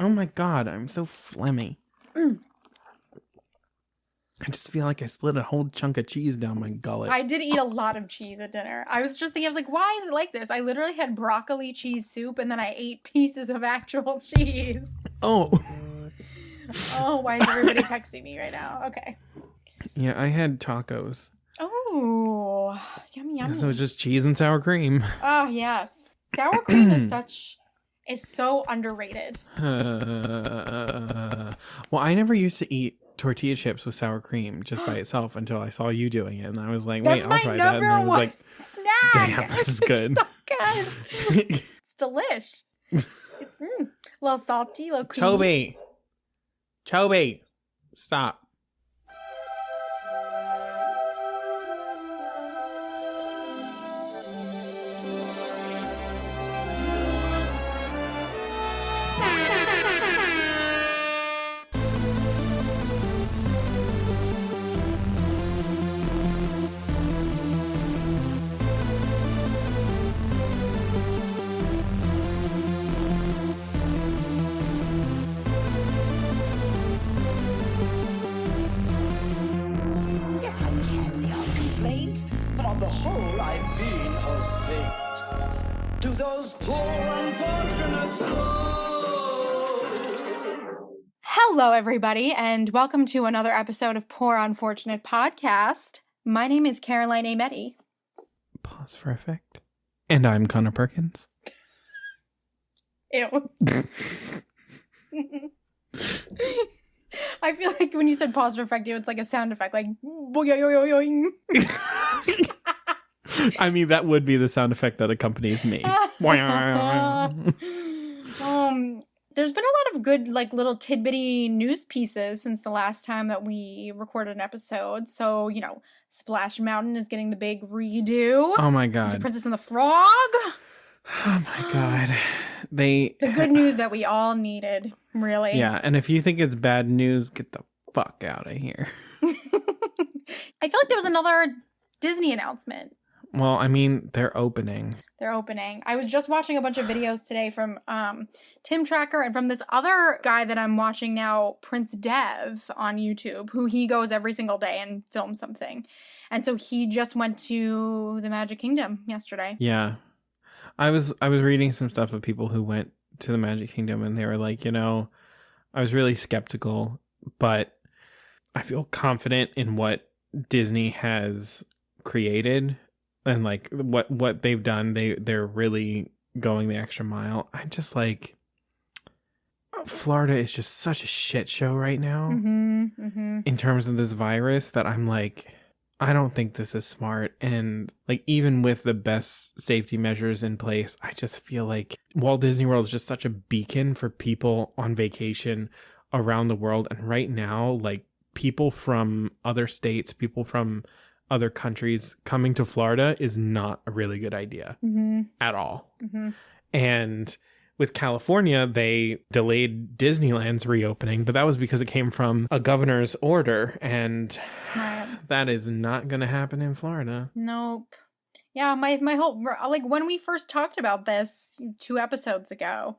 Oh my God, I'm so phlegmy. I just feel like I slid a whole chunk of cheese down my gullet. I did eat a lot of cheese at dinner. I was just thinking, I was like, why is it like this? I literally had broccoli cheese soup and then I ate pieces of actual cheese. Oh. Oh, why is everybody texting me right now? Okay. Yeah, I had tacos. Oh, yummy, yummy. So it was just cheese and sour cream. Oh, yes. Sour cream is so underrated. Well, I never used to eat tortilla chips with sour cream just by itself until I saw you doing it. And I was like, wait, I'll try that. And I was like, snack. Damn, this is good. It's so good. It's delish. It's a little salty, a little creamy. Toby, stop. To those poor unfortunate souls. Hello, everybody, and welcome to another episode of Poor Unfortunate Podcast. My name is Caroline Ametti. Pause for effect. And I'm Conor Perkins. Ew. I feel like when you said pause for effect, it's like a sound effect, like boing. I mean, that would be the sound effect that accompanies me. There's been a lot of good, like, little tidbitty news pieces since the last time that we recorded an episode. So, you know, Splash Mountain is getting the big redo. Oh my God. The Princess and the Frog. Oh my God. The good news that we all needed, really. Yeah, and if you think it's bad news, get the fuck out of here. I feel like there was another Disney announcement. Well, I mean, they're opening. I was just watching a bunch of videos today from Tim Tracker and from this other guy that I'm watching now, Prince Dev on YouTube, who he goes every single day and films something. And so he just went to the Magic Kingdom yesterday. Yeah. I was reading some stuff of people who went to the Magic Kingdom and they were like, you know, I was really skeptical, but I feel confident in what Disney has created. And like what they've done, they're really going the extra mile. I'm just like, Florida is just such a shit show right now in terms of this virus that I'm like, I don't think this is smart. And like, even with the best safety measures in place, I just feel like Walt Disney World is just such a beacon for people on vacation around the world. And right now, like, people from other states, people from other countries coming to Florida is not a really good idea at all. And with California, they delayed Disneyland's reopening, but that was because it came from a governor's order, and that is not going to happen in Florida. Nope. Yeah, my whole, like, when we first talked about this 2 episodes ago,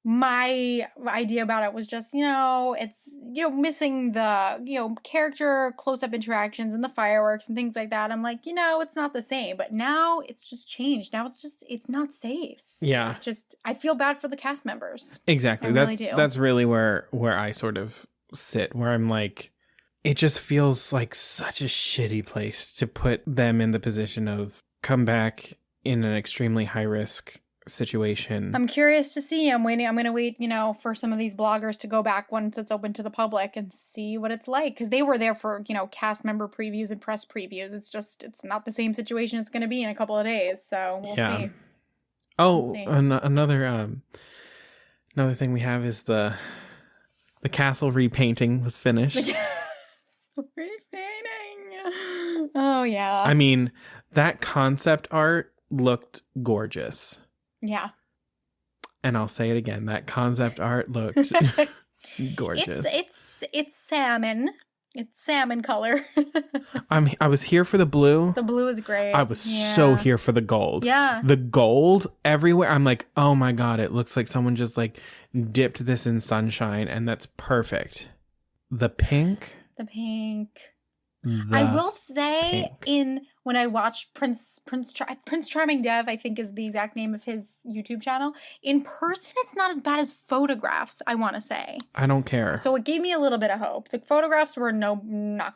my idea about it was just, you know, it's, you know, missing the, you know, character close-up interactions and the fireworks and things like that. I'm like, you know, it's not the same. But now it's just changed. Now it's not safe. Yeah. I feel bad for the cast members. Exactly. That's really where I sort of sit, where I'm like, it just feels like such a shitty place to put them in the position of come back in an extremely high risk situation. I'm curious to see. I'm going to wait, you know, for some of these bloggers to go back once it's open to the public and see what it's like. Because they were there for, you know, cast member previews and press previews. It's not the same situation it's going to be in a couple of days. So we'll see. Oh, another thing we have is the castle repainting was finished. The castle repainting. Oh, yeah. I mean, that concept art looked gorgeous. Yeah. And I'll say it again. That concept art looked gorgeous. It's salmon. It's salmon color. I was here for the blue. The blue is great. I was so here for the gold. Yeah. The gold everywhere. I'm like, oh my God, it looks like someone just like dipped this in sunshine, and that's perfect. The pink. The pink. The I will say pink. when I watched Prince Charming Dev, I think is the exact name of his YouTube channel. In person, it's not as bad as photographs, I want to say. I don't care. So it gave me a little bit of hope. The photographs were not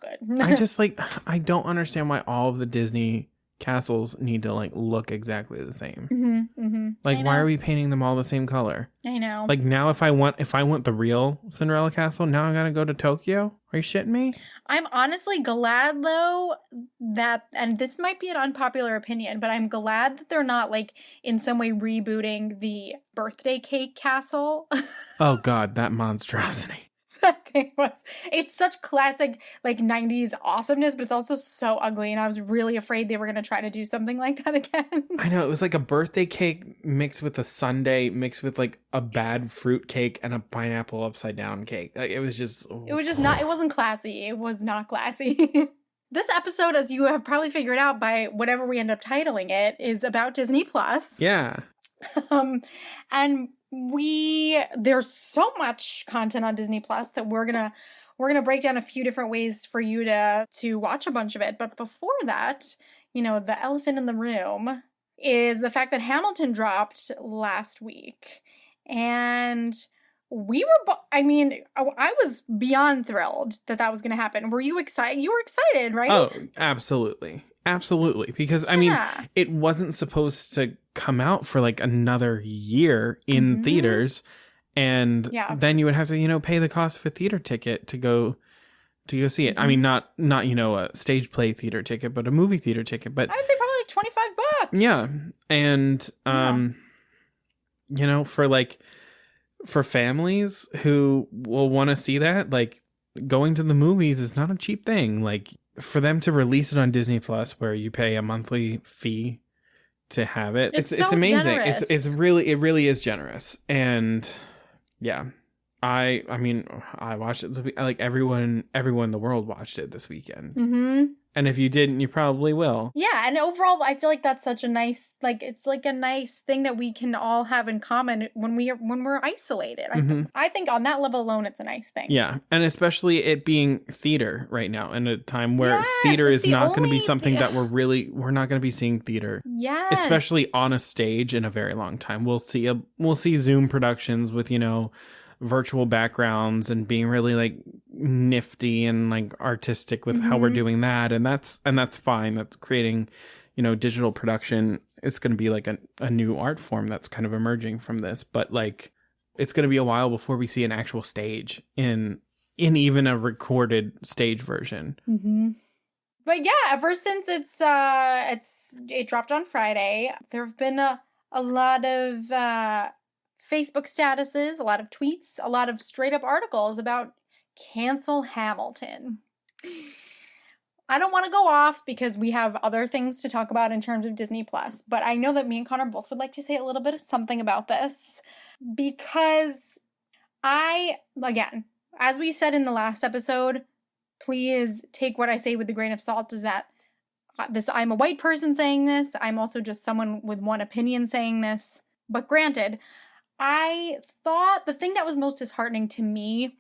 good. I just I don't understand why all of the Disney castles need to like look exactly the same. Like, why are we painting them all the same color? I know. Like, now if I want the real Cinderella castle, now I gotta go to Tokyo? Are you shitting me? I'm honestly glad though that, and this might be an unpopular opinion, but I'm glad that they're not like in some way rebooting the birthday cake castle. Oh God, that monstrosity. That thing it's such classic like 90s awesomeness, but it's also so ugly, and I was really afraid they were going to try to do something like that again. I know, it was like a birthday cake mixed with a sundae mixed with like a bad fruit cake and a pineapple upside down cake. Like, it was just not, it wasn't classy. It was not classy. This episode, as you have probably figured out by whatever we end up titling it, is about Disney Plus. Yeah. And there's so much content on Disney Plus that we're gonna break down a few different ways for you to watch a bunch of it. But before that, the elephant in the room is the fact that Hamilton dropped last week, and we were I was beyond thrilled that was going to happen. Were you excited? You were excited, right? Oh, absolutely. Absolutely. Because, I mean, it wasn't supposed to come out for like another year in theaters. And then you would have to, pay the cost of a theater ticket to go see it. I mean, not a stage play theater ticket, but a movie theater ticket. But I would say probably like $25. Yeah. And, for families who will want to see that, like, going to the movies is not a cheap thing. Like, for them to release it on Disney Plus, where you pay a monthly fee to have it, it's so amazing. Generous. It really is generous. And yeah, I mean, I watched it. Like everyone in the world watched it this weekend. And if you didn't, you probably will. Yeah, and overall, I feel like that's such a nice, it's like a nice thing that we can all have in common when we're isolated. I think on that level alone, it's a nice thing. Yeah, and especially it being theater right now, in a time where theater is not going to be something that we're not going to be seeing theater. Yes, especially on a stage in a very long time. We'll see Zoom productions with virtual backgrounds and being really like nifty and like artistic with how we're doing that, and that's fine. That's creating digital production. It's going to be like a new art form that's kind of emerging from this, but like it's going to be a while before we see an actual stage in even a recorded stage version. But yeah, ever since it dropped on Friday, there have been a lot of Facebook statuses, a lot of tweets, a lot of straight up articles about cancel Hamilton. I don't want to go off because we have other things to talk about in terms of Disney Plus, but I know that me and Connor both would like to say a little bit of something about this, because again, as we said in the last episode, please take what I say with a grain of salt. Is that I'm a white person saying this. I'm also just someone with one opinion saying this. But granted, I thought the thing that was most disheartening to me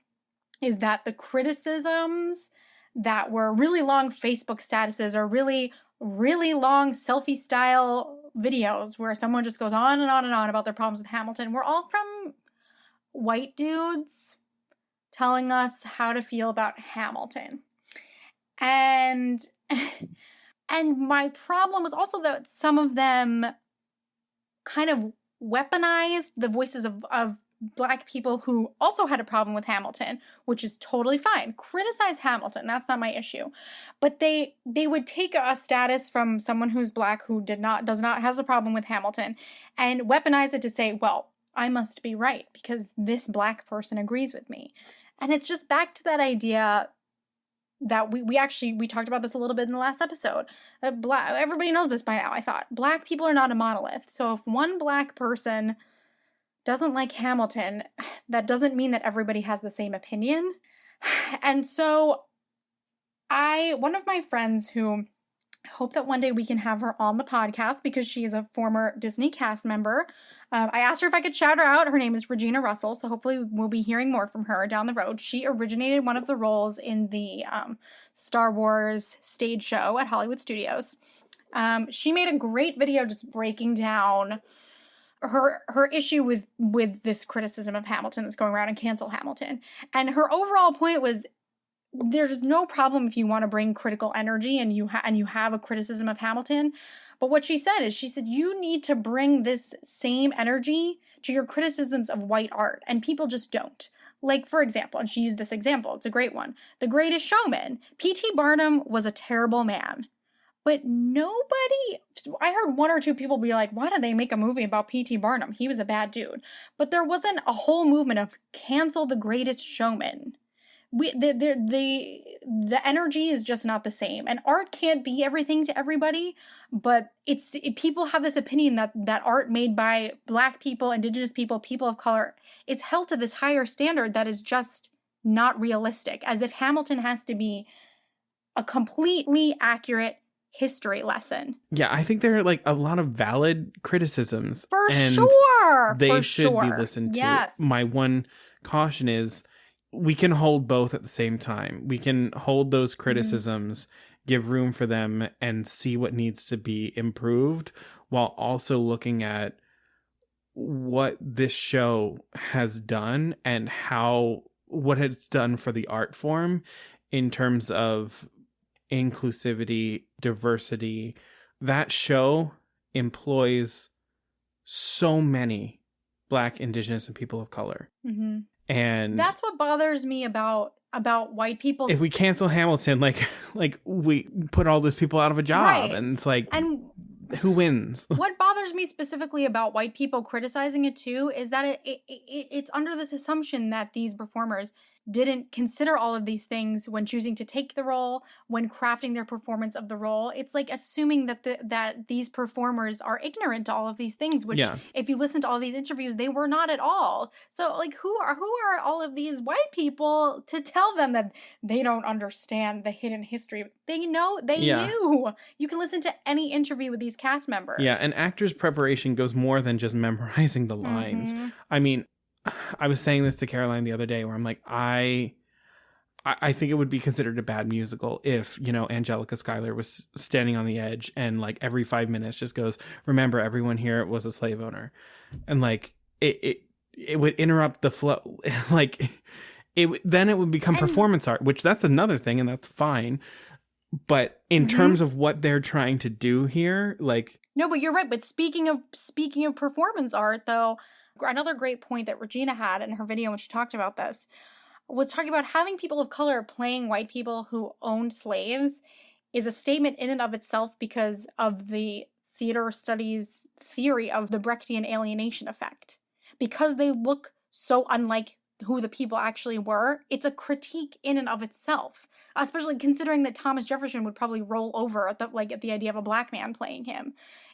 is that the criticisms that were really long Facebook statuses or really, really long selfie style videos where someone just goes on and on and on about their problems with Hamilton were all from white dudes telling us how to feel about Hamilton. And my problem was also that some of them kind of weaponized the voices of Black people who also had a problem with Hamilton, which is totally fine. Criticize Hamilton, that's not my issue. But they would take a status from someone who's Black who has a problem with Hamilton and weaponize it to say, well, I must be right because this Black person agrees with me. And it's just back to that idea that we talked about this a little bit in the last episode. Everybody knows this by now, I thought. Black people are not a monolith. So if one Black person doesn't like Hamilton, that doesn't mean that everybody has the same opinion. And so One of my friends who I hope that one day we can have her on the podcast because she is a former Disney cast member. I asked her if I could shout her out. Her name is Regina Russell, so hopefully we'll be hearing more from her down the road. She originated one of the roles in the Star Wars stage show at Hollywood Studios. She made a great video just breaking down her issue with this criticism of Hamilton that's going around and cancel Hamilton. And her overall point was, there's no problem if you want to bring critical energy and you have a criticism of Hamilton. But what she said is, you need to bring this same energy to your criticisms of white art, and people just don't. Like, for example, and she used this example, it's a great one. The Greatest Showman. P.T. Barnum was a terrible man. But I heard one or two people be like, why did they make a movie about P.T. Barnum? He was a bad dude. But there wasn't a whole movement of cancel The Greatest Showman. The energy is just not the same, and art can't be everything to everybody, but people have this opinion that art made by Black people, Indigenous people, people of color, it's held to this higher standard that is just not realistic, as if Hamilton has to be a completely accurate history lesson. Yeah, I think there are like a lot of valid criticisms. For and sure. They should be listened to. Yes. My one caution is, we can hold both at the same time. We can hold those criticisms, give room for them, and see what needs to be improved, while also looking at what this show has done and what it's done for the art form in terms of inclusivity, diversity. That show employs so many Black, Indigenous, and people of color. Mm-hmm. And that's what bothers me about white people. If we cancel Hamilton, like we put all those people out of a job, right. And it's like, and who wins? What bothers me specifically about white people criticizing it too is that it's under this assumption that these performers didn't consider all of these things when choosing to take the role, when crafting their performance of the role. It's like assuming that these performers are ignorant to all of these things, which if you listen to all these interviews, they were not at all. So like, who are all of these white people to tell them that they don't understand the hidden history? They know, they knew. You can listen to any interview with these cast members. Yeah, and actors' preparation goes more than just memorizing the lines. Mm-hmm. I mean, I was saying this to Caroline the other day where I'm like, I think it would be considered a bad musical if, Angelica Schuyler was standing on the edge and like every 5 minutes just goes, remember, everyone here was a slave owner. And like, it would interrupt the flow. Like, then it would become performance art, which that's another thing, and that's fine. But in terms of what they're trying to do here, like... No, but you're right. But speaking of performance art, though, another great point that Regina had in her video when she talked about this was talking about having people of color playing white people who owned slaves is a statement in and of itself because of the theater studies theory of the Brechtian alienation effect. Because they look so unlike who the people actually were, it's a critique in and of itself. Especially considering that Thomas Jefferson would probably roll over at the idea of a Black man playing him.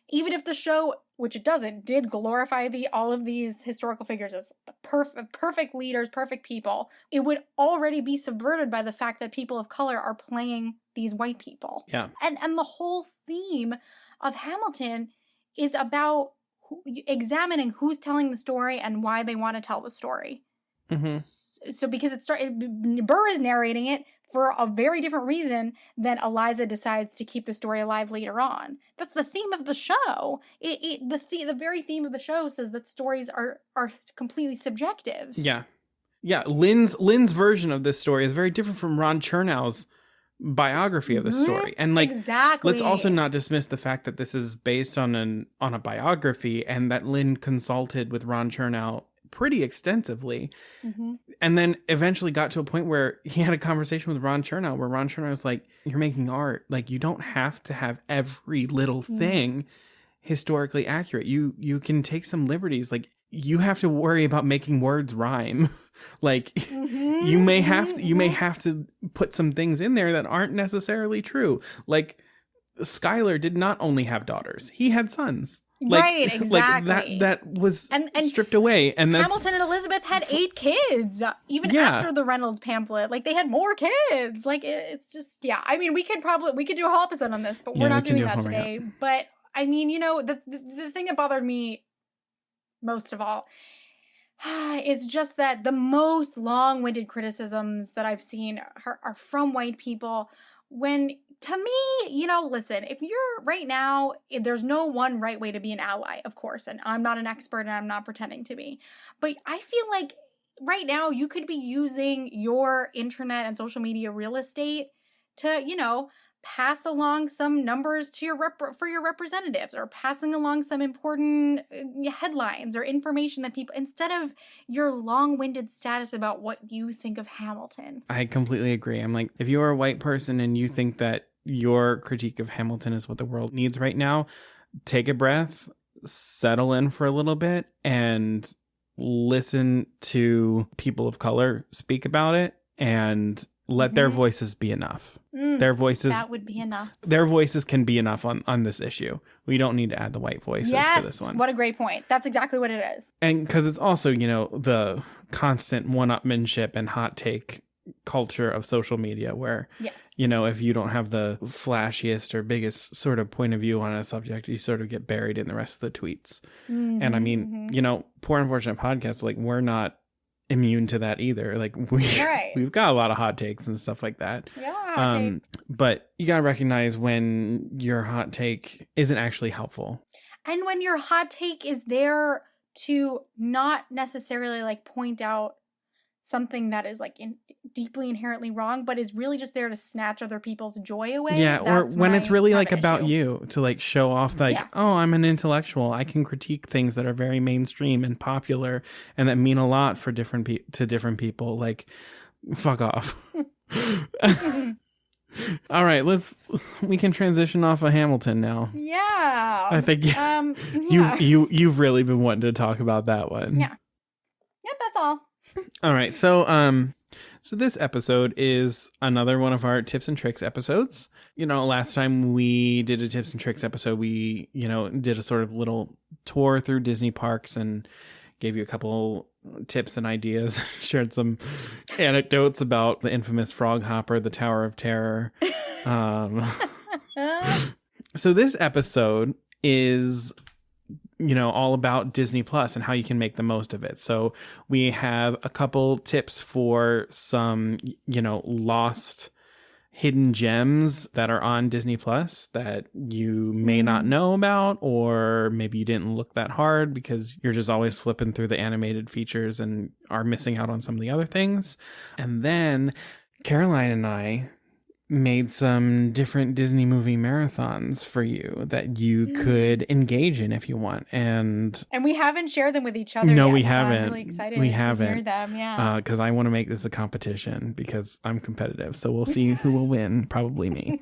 Even if the show, which it doesn't, did glorify all of these historical figures as perfect leaders, perfect people, it would already be subverted by the fact that people of color are playing these white people. Yeah. And the whole theme of Hamilton is about examining who's telling the story and why they want to tell the story. Mm-hmm. So because Burr is narrating it for a very different reason than Eliza decides to keep the story alive later on. That's the theme of the show. The very theme of the show says that stories are completely subjective. Yeah. Yeah, Lynn's version of this story is very different from Ron Chernow's biography of the story. And exactly. Let's also not dismiss the fact that this is based on a biography and that Lynn consulted with Ron Chernow pretty extensively, and then eventually got to a point where he had a conversation with Ron Chernow where Ron Chernow was like, you're making art, like you don't have to have every little thing historically accurate. You can take some liberties. Like, you have to worry about making words rhyme. Like, you may have to put some things in there that aren't necessarily true. Like, Schuyler did not only have daughters, he had sons. Like, Right, exactly. Like that was And stripped away. And that's Hamilton and Elizabeth had 8 kids, even after the Reynolds pamphlet. Like, they had more kids. Like, it's just, yeah. I mean, we could do a whole episode on this, but we're not doing that today. But, I mean, you know, the thing that bothered me most of all is just that the most long-winded criticisms that I've seen are from white people when, to me, you know, listen, if you're right now, there's no one right way to be an ally, of course, and I'm not an expert and I'm not pretending to be, but I feel like right now you could be using your internet and social media real estate to, you know, pass along some numbers to for your representatives, or passing along some important headlines or information that people, instead of your long-winded status about what you think of Hamilton. I completely agree. I'm like, if you're a white person and you think that your critique of Hamilton is what the world needs right now, take a breath, settle in for a little bit, and listen to people of color speak about it, and let their voices be enough. Their voices, that would be enough. Their voices can be enough on this issue. We don't need to add the white voices to this one. What a great point. That's exactly what it is. And because it's also, you know, the constant one-upmanship and hot take culture of social media where, you know, if you don't have the flashiest or biggest sort of point of view on a subject, you sort of get buried in the rest of the tweets. And I mean, you know, Poor Unfortunate Podcast, like, we're not immune to that either. Like, we've got a lot of hot takes and stuff like that. But you gotta recognize when your hot take isn't actually helpful, and when your hot take is there to not necessarily like point out something that is like deeply inherently wrong, but is really just there to snatch other people's joy away. Or when it's really like about you, to like show off like, oh, I'm an intellectual, I can critique things that are very mainstream and popular and that mean a lot for different people. Like, fuck off. All right, we can transition off of Hamilton now. Yeah. I think you've really been wanting to talk about that one. Yeah. Yep, that's all. All right, so this episode is another one of our tips and tricks episodes. You know, last time we did a tips and tricks episode, we, you know, did a sort of little tour through Disney parks and gave you a couple tips and ideas, shared some anecdotes about the infamous Frog Hopper, the Tower of Terror. So this episode is, you know, all about Disney Plus and how you can make the most of it. So we have a couple tips for some, you know, lost hidden gems that are on Disney Plus that you may not know about, or maybe you didn't look that hard because you're just always flipping through the animated features and are missing out on some of the other things. And then Caroline and I made some different Disney movie marathons for you that you could engage in if you want. And we haven't shared them with each other No, yet, we so haven't. I'm really excited We to haven't. hear them. Yeah. Because I want to make this a competition because I'm competitive. So we'll see who will win. Probably me.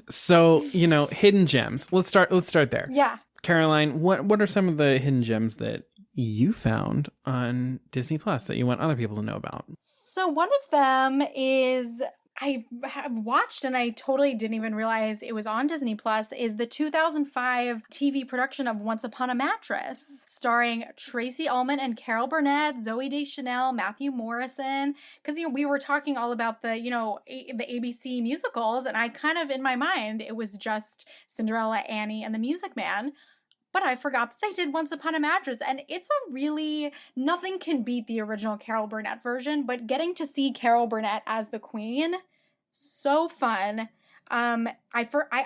So, you know, hidden gems. Let's start there. Yeah. Caroline, what are some of the hidden gems that you found on Disney Plus that you want other people to know about? So one of them is, I have watched and I totally didn't even realize it was on Disney Plus, is the 2005 TV production of Once Upon a Mattress, starring Tracy Ullman and Carol Burnett, Zooey Deschanel, Matthew Morrison. Because, you know, we were talking all about the, you know, the ABC musicals, and I kind of, in my mind, it was just Cinderella, Annie, and The Music Man. But I forgot that they did Once Upon a Mattress, and it's a really, nothing can beat the original Carol Burnett version, but getting to see Carol Burnett as the queen, so fun. I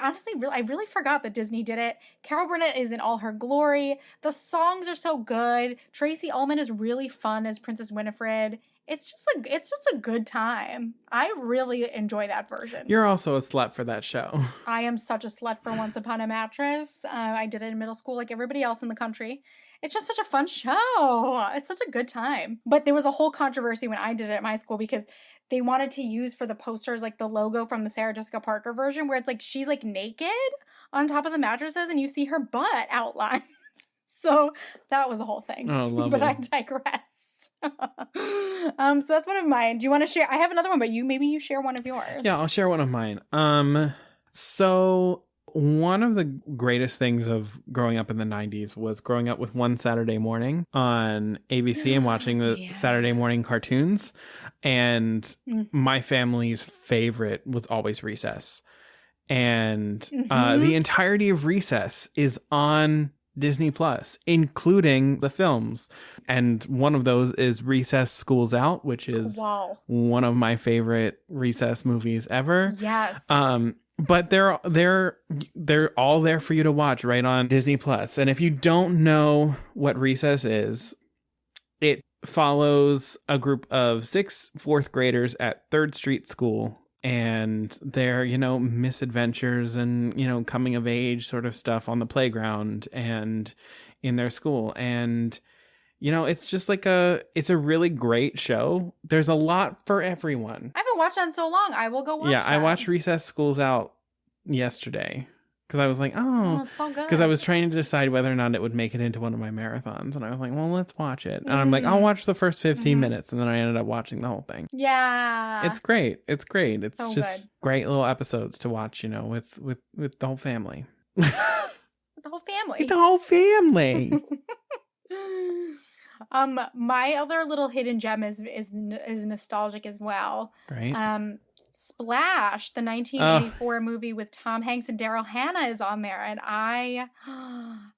honestly really forgot that Disney did it. Carol Burnett is in all her glory. The songs are so good. Tracy Ullman is really fun as Princess Winifred. It's just a good time. I really enjoy that version. You're also a slut for that show. I am such a slut for Once Upon a Mattress. I did it in middle school like everybody else in the country. It's just such a fun show. It's such a good time. But there was a whole controversy when I did it at my school because they wanted to use for the posters like the logo from the Sarah Jessica Parker version where it's like she's like naked on top of the mattresses and you see her butt outline. So that was a whole thing. Oh, lovely. But I digress. So that's one of mine. Do you want to share? I have another one, but maybe you share one of yours. Yeah, I'll share one of mine. So One of the greatest things of growing up in the 90s was growing up with One Saturday Morning on ABC and watching the Yeah. Saturday morning cartoons. And my family's favorite was always Recess. And the entirety of Recess is on Disney Plus, including the films. And one of those is Recess School's Out, which is one of my favorite Recess movies ever. Yes. But they're all there for you to watch right on Disney Plus. And if you don't know what Recess is, it follows a group of 6 fourth graders at 3rd Street School and their, misadventures and, coming of age sort of stuff on the playground and in their school. And, it's just it's a really great show. There's a lot for everyone. I haven't watched that in so long. I will go watch that. I watched Recess School's Out yesterday because I was like, it's so good. because I was trying to decide whether or not it would make it into one of my marathons. And I was like, well, let's watch it. And I'm like, I'll watch the first 15 minutes. And then I ended up watching the whole thing. Yeah. It's great. It's great. It's so just great little episodes to watch, with the whole family. The whole family. The whole family. My other little hidden gem is nostalgic as well. Great. Splash, the 1984 movie with Tom Hanks and Daryl Hannah is on there, and I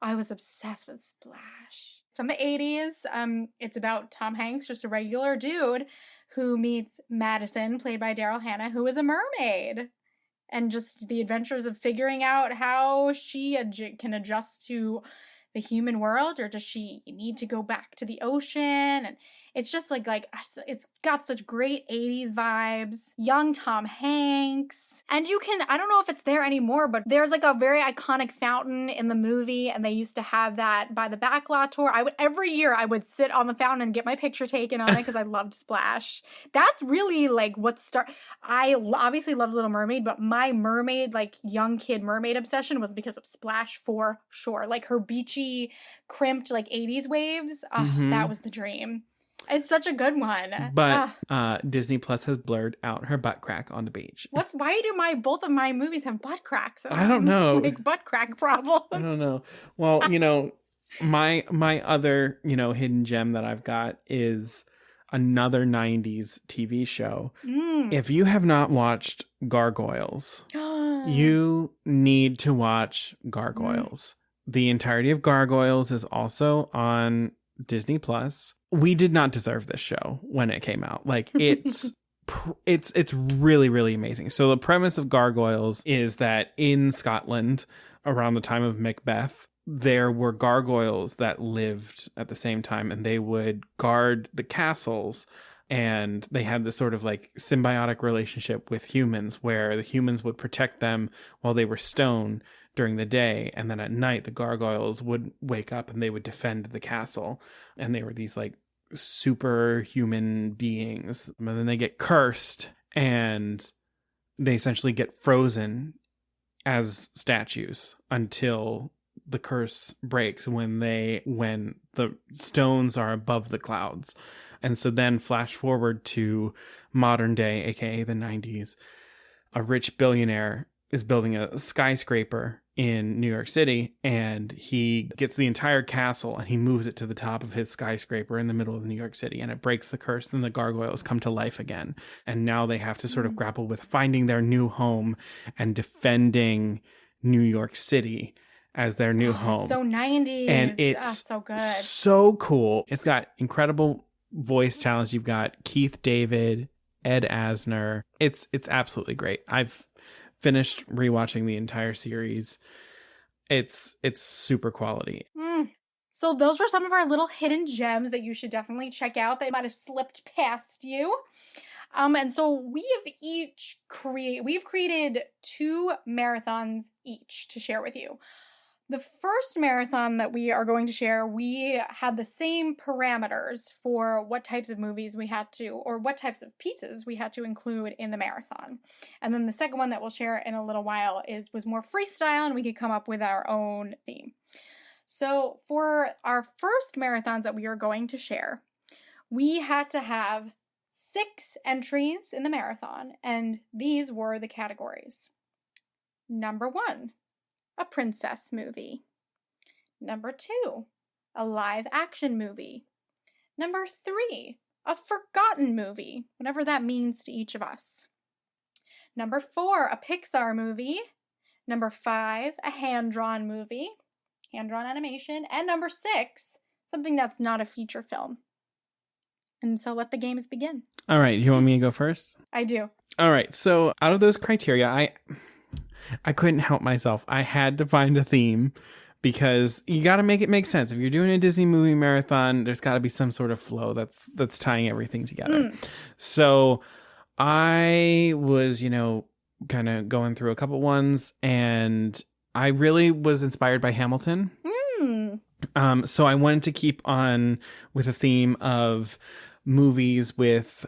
was obsessed with Splash. It's from the 80s. It's about Tom Hanks, just a regular dude who meets Madison, played by Daryl Hannah, who is a mermaid, and just the adventures of figuring out how she can adjust to the human world, or does she need to go back to the ocean? And it's just like it's got such great 80s vibes. Young Tom Hanks. And I don't know if it's there anymore, but there's a very iconic fountain in the movie, and they used to have that by the backlot tour. Every year I would sit on the fountain and get my picture taken on it because I loved Splash. That's really I obviously loved Little Mermaid, but my mermaid, young kid mermaid obsession was because of Splash for sure. Her beachy, crimped 80s waves. That was the dream. It's such a good one. But Disney Plus has blurred out her butt crack on the beach. Why do both of my movies have butt cracks? I don't know. Butt crack problems. I don't know. Well, my other, hidden gem that I've got is another 90s TV show. If you have not watched Gargoyles, you need to watch Gargoyles. The entirety of Gargoyles is also on Disney Plus. We did not deserve this show when it came out. It's really, really amazing. So the premise of Gargoyles is that in Scotland, around the time of Macbeth, there were gargoyles that lived at the same time, and they would guard the castles. And they had this sort of symbiotic relationship with humans, where the humans would protect them while they were stoned during the day, and then at night the gargoyles would wake up and they would defend the castle. And they were these superhuman beings. And then they get cursed, and they essentially get frozen as statues until the curse breaks when the stones are above the clouds. And so then flash forward to modern day, aka the 90s. A rich billionaire is building a skyscraper in New York City, and he gets the entire castle and he moves it to the top of his skyscraper in the middle of New York City, and it breaks the curse, and the gargoyles come to life again. And now they have to sort of grapple with finding their new home and defending New York City as their new home. It's so 90s. And it's so good. So cool. It's got incredible voice talents. You've got Keith David, Ed Asner. It's absolutely great. I've finished rewatching the entire series. It's super quality. So those were some of our little hidden gems that you should definitely check out that might have slipped past you. And so we've created 2 marathons each to share with you. The first marathon that we are going to share, we had the same parameters for what types of movies we had to, or what types of pieces we had to include in the marathon. And then the second one that we'll share in a little while was more freestyle, and we could come up with our own theme. So for our first marathons that we are going to share, we had to have 6 entries in the marathon, and these were the categories. Number 1, a princess movie. Number 2, a live action movie. Number 3, a forgotten movie, whatever that means to each of us. Number 4, a Pixar movie. Number 5, a hand-drawn movie, hand-drawn animation. And number 6, something that's not a feature film. And so let the games begin. All right. You want me to go first? I do. All right. So out of those criteria, I couldn't help myself. I had to find a theme because you got to make it make sense. If you're doing a Disney movie marathon, there's got to be some sort of flow that's tying everything together. So I was, kind of going through a couple ones, and I really was inspired by Hamilton. So I wanted to keep on with a theme of movies with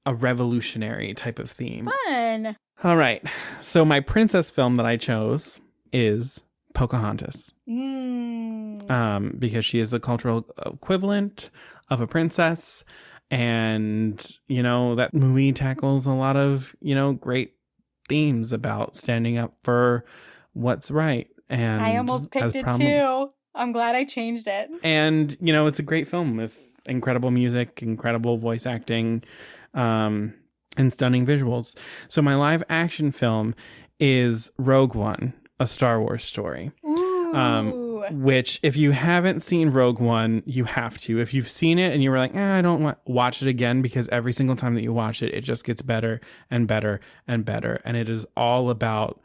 a revolutionary type of theme. Fun. All right. So my princess film that I chose is Pocahontas. Because she is the cultural equivalent of a princess. And, that movie tackles a lot of, great themes about standing up for what's right. And I almost picked it too. I'm glad I changed it. And, it's a great film with incredible music, incredible voice acting, and stunning visuals. So my live action film is Rogue One, a Star Wars story. Ooh. Which, if you haven't seen Rogue One, you have to. If you've seen it and you were like, I don't want to watch it again, because every single time that you watch it, it just gets better and better and better. And it is all about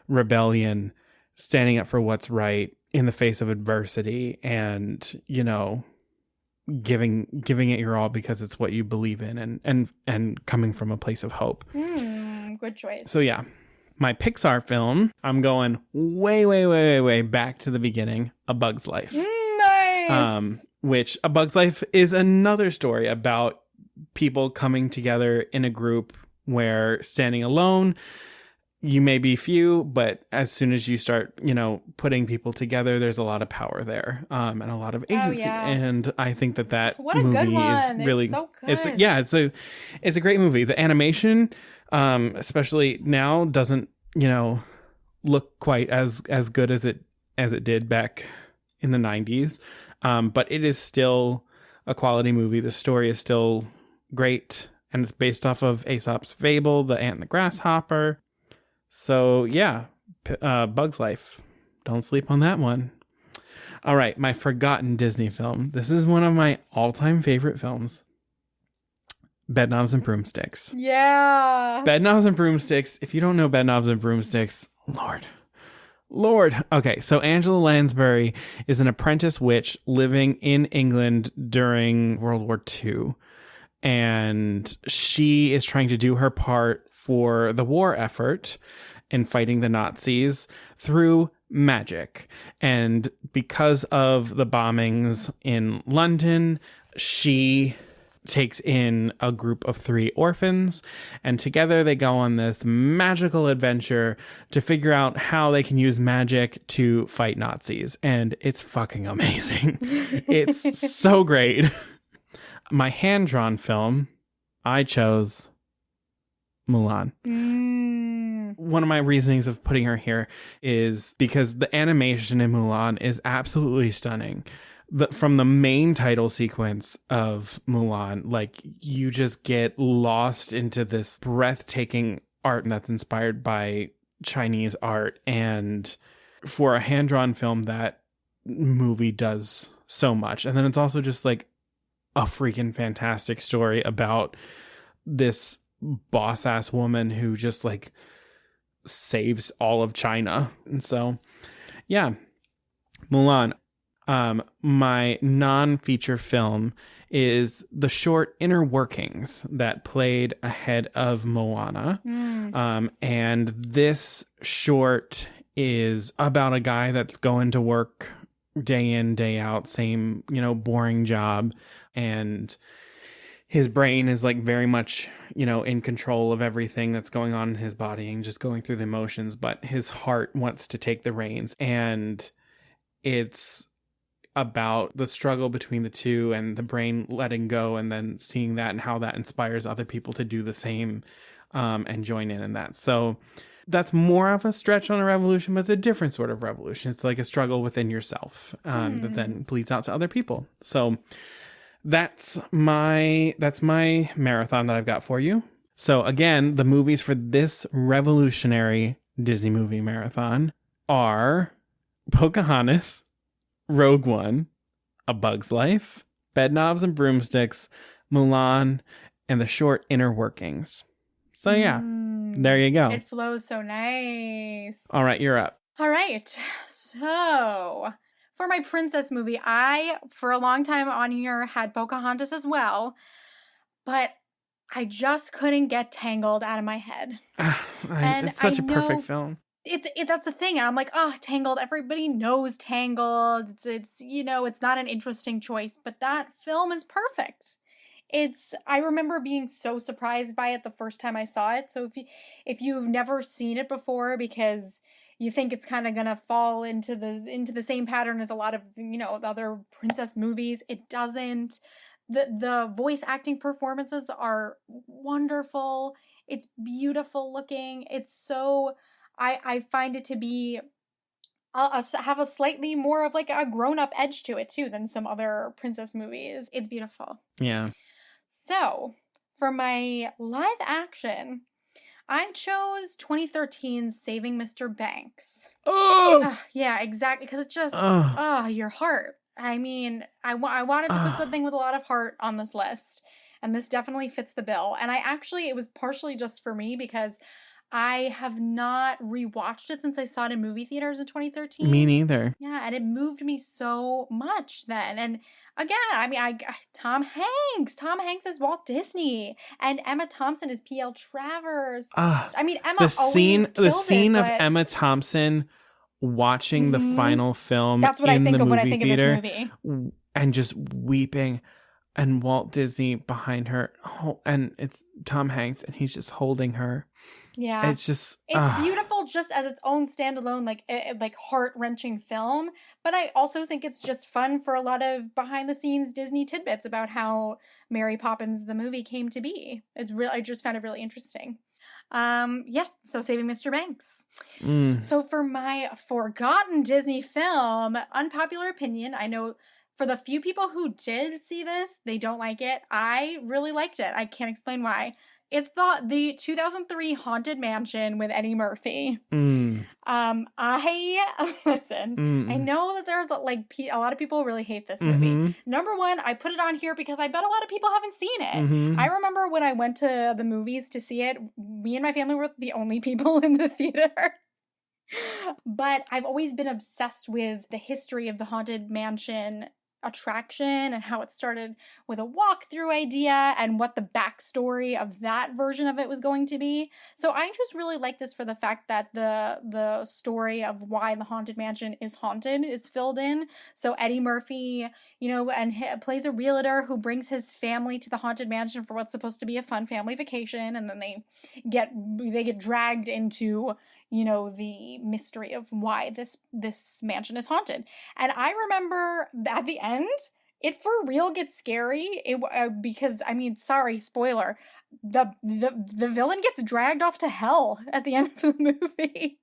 rebellion, standing up for what's right in the face of adversity, and, giving it your all because it's what you believe in, and coming from a place of hope. Good choice. So yeah, my Pixar film, I'm going way back to the beginning, A Bug's Life. Nice. Which A Bug's Life is another story about people coming together in a group where standing alone, you may be few, but as soon as you start, putting people together, there's a lot of power there, and a lot of agency. And I think that what a movie good one. is really, it's so good. It's a great movie. The animation, especially now, doesn't, look quite as good as it did back in the 90s. But it is still a quality movie. The story is still great, and it's based off of Aesop's fable, The Ant and the Grasshopper. So yeah, Bug's Life. Don't sleep on that one. All right, my forgotten Disney film. This is one of my all-time favorite films. Bedknobs and Broomsticks. Yeah. Bedknobs and Broomsticks. If you don't know Bedknobs and Broomsticks, Lord. Okay, so Angela Lansbury is an apprentice witch living in England during World War II. And she is trying to do her part for the war effort in fighting the Nazis through magic. And because of the bombings in London, she takes in a group of 3 orphans, and together they go on this magical adventure to figure out how they can use magic to fight Nazis. And it's fucking amazing. It's so great. My hand-drawn film, I chose Mulan. One of my reasonings of putting her here is because the animation in Mulan is absolutely stunning. From the main title sequence of Mulan, like, you just get lost into this breathtaking art that's inspired by Chinese art. And for a hand-drawn film, that movie does so much. And then it's also just like a freaking fantastic story about this boss-ass woman who just like saves all of China. And so, yeah, Mulan. My non-feature film is the short Inner Workings that played ahead of Moana. And this short is about a guy that's going to work day in, day out, same, boring job. And his brain is like very much, in control of everything that's going on in his body and just going through the emotions. But his heart wants to take the reins. And it's about the struggle between the two and the brain letting go, and then seeing that and how that inspires other people to do the same, and join in that. So That's more of a stretch on a revolution, but it's a different sort of revolution. It's like a struggle within yourself that then bleeds out to other people. So that's my marathon that I've got for you. So again, the movies for this revolutionary Disney movie marathon are Pocahontas, Rogue One, A Bug's Life, Bedknobs and Broomsticks, Mulan, and the short Inner Workings. So yeah, there you go. It flows so nice. All right, you're up. All right. So for my princess movie, I, for a long time on here, had Pocahontas as well, but I just couldn't get Tangled out of my head. It's such a perfect film. That's the thing. I'm like, oh, Tangled. Everybody knows Tangled. It's not an interesting choice, but that film is perfect. I remember being so surprised by it the first time I saw it. So if you've never seen it before because you think it's kind of gonna fall into the same pattern as a lot of other princess movies, it doesn't. The voice acting performances are wonderful. It's beautiful looking. It's so I find it to be have a slightly more of like a grown-up edge to it too than some other princess movies. It's beautiful. Yeah. So, for my live action, I chose 2013's Saving Mr. Banks. Oh! Yeah, exactly, because it just, your heart. I mean, I wanted to put something with a lot of heart on this list, and this definitely fits the bill. And it was partially just for me because I have not rewatched it since I saw it in movie theaters in 2013. Me neither. Yeah, and it moved me so much then. And again, I mean, Tom Hanks is Walt Disney, and Emma Thompson is P.L. Travers. I mean, Emma the scene of but Emma Thompson watching the final film that's what in I think the of when I movie think theater of this movie. And just weeping, and Walt Disney behind her, and it's Tom Hanks, and he's just holding her. Yeah, it's beautiful just as its own standalone, like heart-wrenching film. But I also think it's just fun for a lot of behind-the-scenes Disney tidbits about how Mary Poppins the movie came to be. I just found it really interesting. So Saving Mr. Banks. So for my forgotten Disney film, unpopular opinion, I know for the few people who did see this, they don't like it. I really liked it. I can't explain why. It's the 2003 Haunted Mansion with Eddie Murphy. I know that there's a lot of people really hate this movie. Number one, I put it on here because I bet a lot of people haven't seen it. I remember when I went to the movies to see it, me and my family were the only people in the theater. But I've always been obsessed with the history of the Haunted Mansion attraction and how it started with a walkthrough idea and what the backstory of that version of it was going to be. So I just really like this for the fact that the story of why the Haunted Mansion is haunted is filled in. So Eddie Murphy, plays a realtor who brings his family to the Haunted Mansion for what's supposed to be a fun family vacation, and then they get dragged into the mystery of why this mansion is haunted. And I remember at the end, it for real gets scary. Because I mean, sorry, spoiler, the villain gets dragged off to hell at the end of the movie.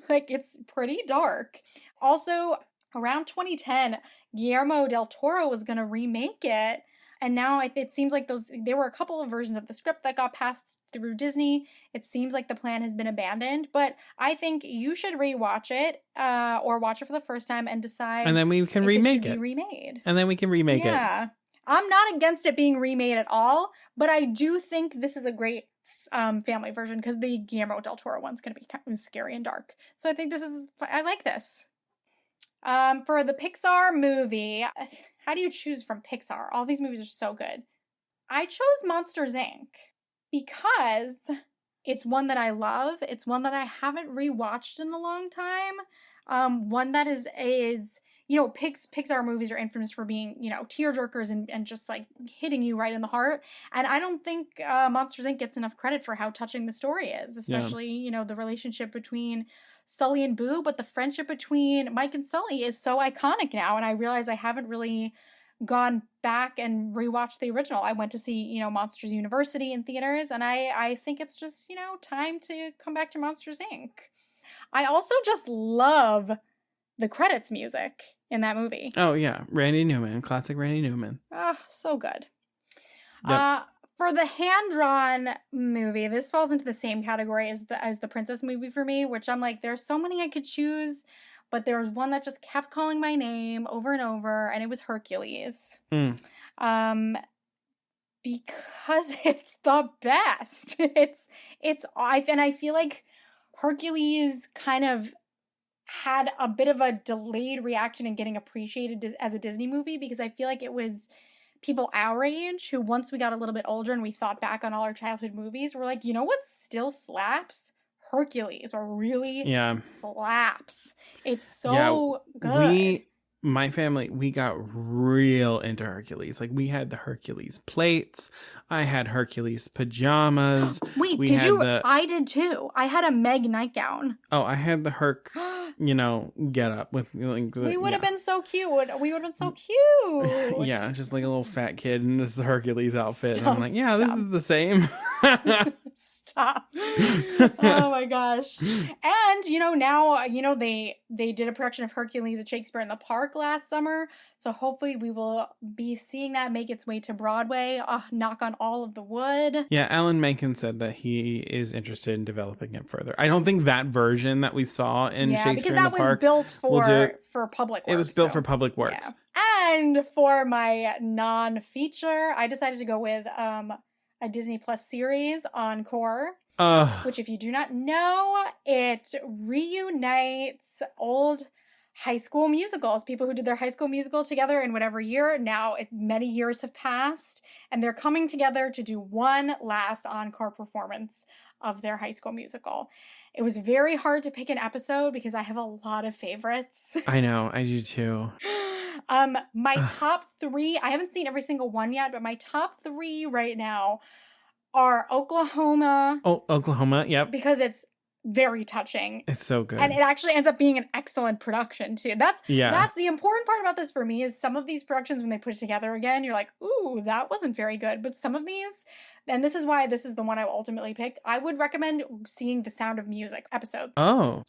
It's pretty dark. Also, around 2010, Guillermo del Toro was going to remake it. And now it seems like there were a couple of versions of the script that got passed through Disney. It seems like the plan has been abandoned, but I think you should rewatch it or watch it for the first time and decide. And then we can remake it. Remade. And then we can remake it. Yeah. I'm not against it being remade at all, but I do think this is a great family version because the Guillermo del Toro one's going to be kind of scary and dark. So I think I like this. For the Pixar movie, how do you choose from Pixar? All these movies are so good. I chose Monsters, Inc. because it's one that I love. It's one that I haven't rewatched in a long time. One that is Pixar movies are infamous for being, tearjerkers and just like hitting you right in the heart. And I don't think Monsters, Inc. gets enough credit for how touching the story is, especially, the relationship between Sully and Boo, but the friendship between Mike and Sully is so iconic now, and I realize I haven't really gone back and rewatched the original. I went to see, you know, Monsters University in theaters, and I think it's just, you know, time to come back to Monsters, Inc. I also just love the credits music in that movie. Oh, yeah. Randy Newman. Classic Randy Newman. Ah, so good. Yep. For the hand-drawn movie, this falls into the same category as the princess movie for me, which I'm like, there's so many I could choose, but there was one that just kept calling my name over and over, and it was Hercules. Mm. Because it's the best. I feel like Hercules kind of had a bit of a delayed reaction in getting appreciated as a Disney movie, because I feel like it was people our age who, once we got a little bit older and we thought back on all our childhood movies, were like, you know what still slaps? Hercules, or really slaps. It's so good. My family, we got real into Hercules. Like, we had the Hercules plates. I had Hercules pajamas. Wait, we did had you? the... I did too. I had a Meg nightgown. Oh, I had the Herc, you know, get up with like. We would have been so cute. We would have been so cute. Yeah, just like a little fat kid in this Hercules outfit. And I'm like, Stop. this is the same. Stop. Oh my gosh. And, you know, now, you know, they did a production of Hercules at Shakespeare in the Park last summer. So hopefully we will be seeing that make its way to Broadway. Knock on all of the wood. Yeah, Alan Menken said that he is interested in developing it further. I don't think that version that we saw in Shakespeare in the Park. Yeah, because that was built for public works. It was built for public works. Yeah. And for my non-feature, I decided to go with a Disney Plus series, Encore, which, if you do not know, it reunites old high school musicals. People who did their high school musical together in whatever year. Now, many years have passed, and they're coming together to do one last encore performance of their high school musical. It was very hard to pick an episode because I have a lot of favorites. I know, I do too. My top three, I haven't seen every single one yet, but my top three right now are Oklahoma. Oh, Oklahoma, yep. Because it's very touching. It's so good. And it actually ends up being an excellent production too. That's the important part about this for me, is some of these productions, when they put it together again, you're like, ooh, that wasn't very good. But some of these, and this is why this is the one I will ultimately pick, I would recommend seeing the Sound of Music episodes. Oh.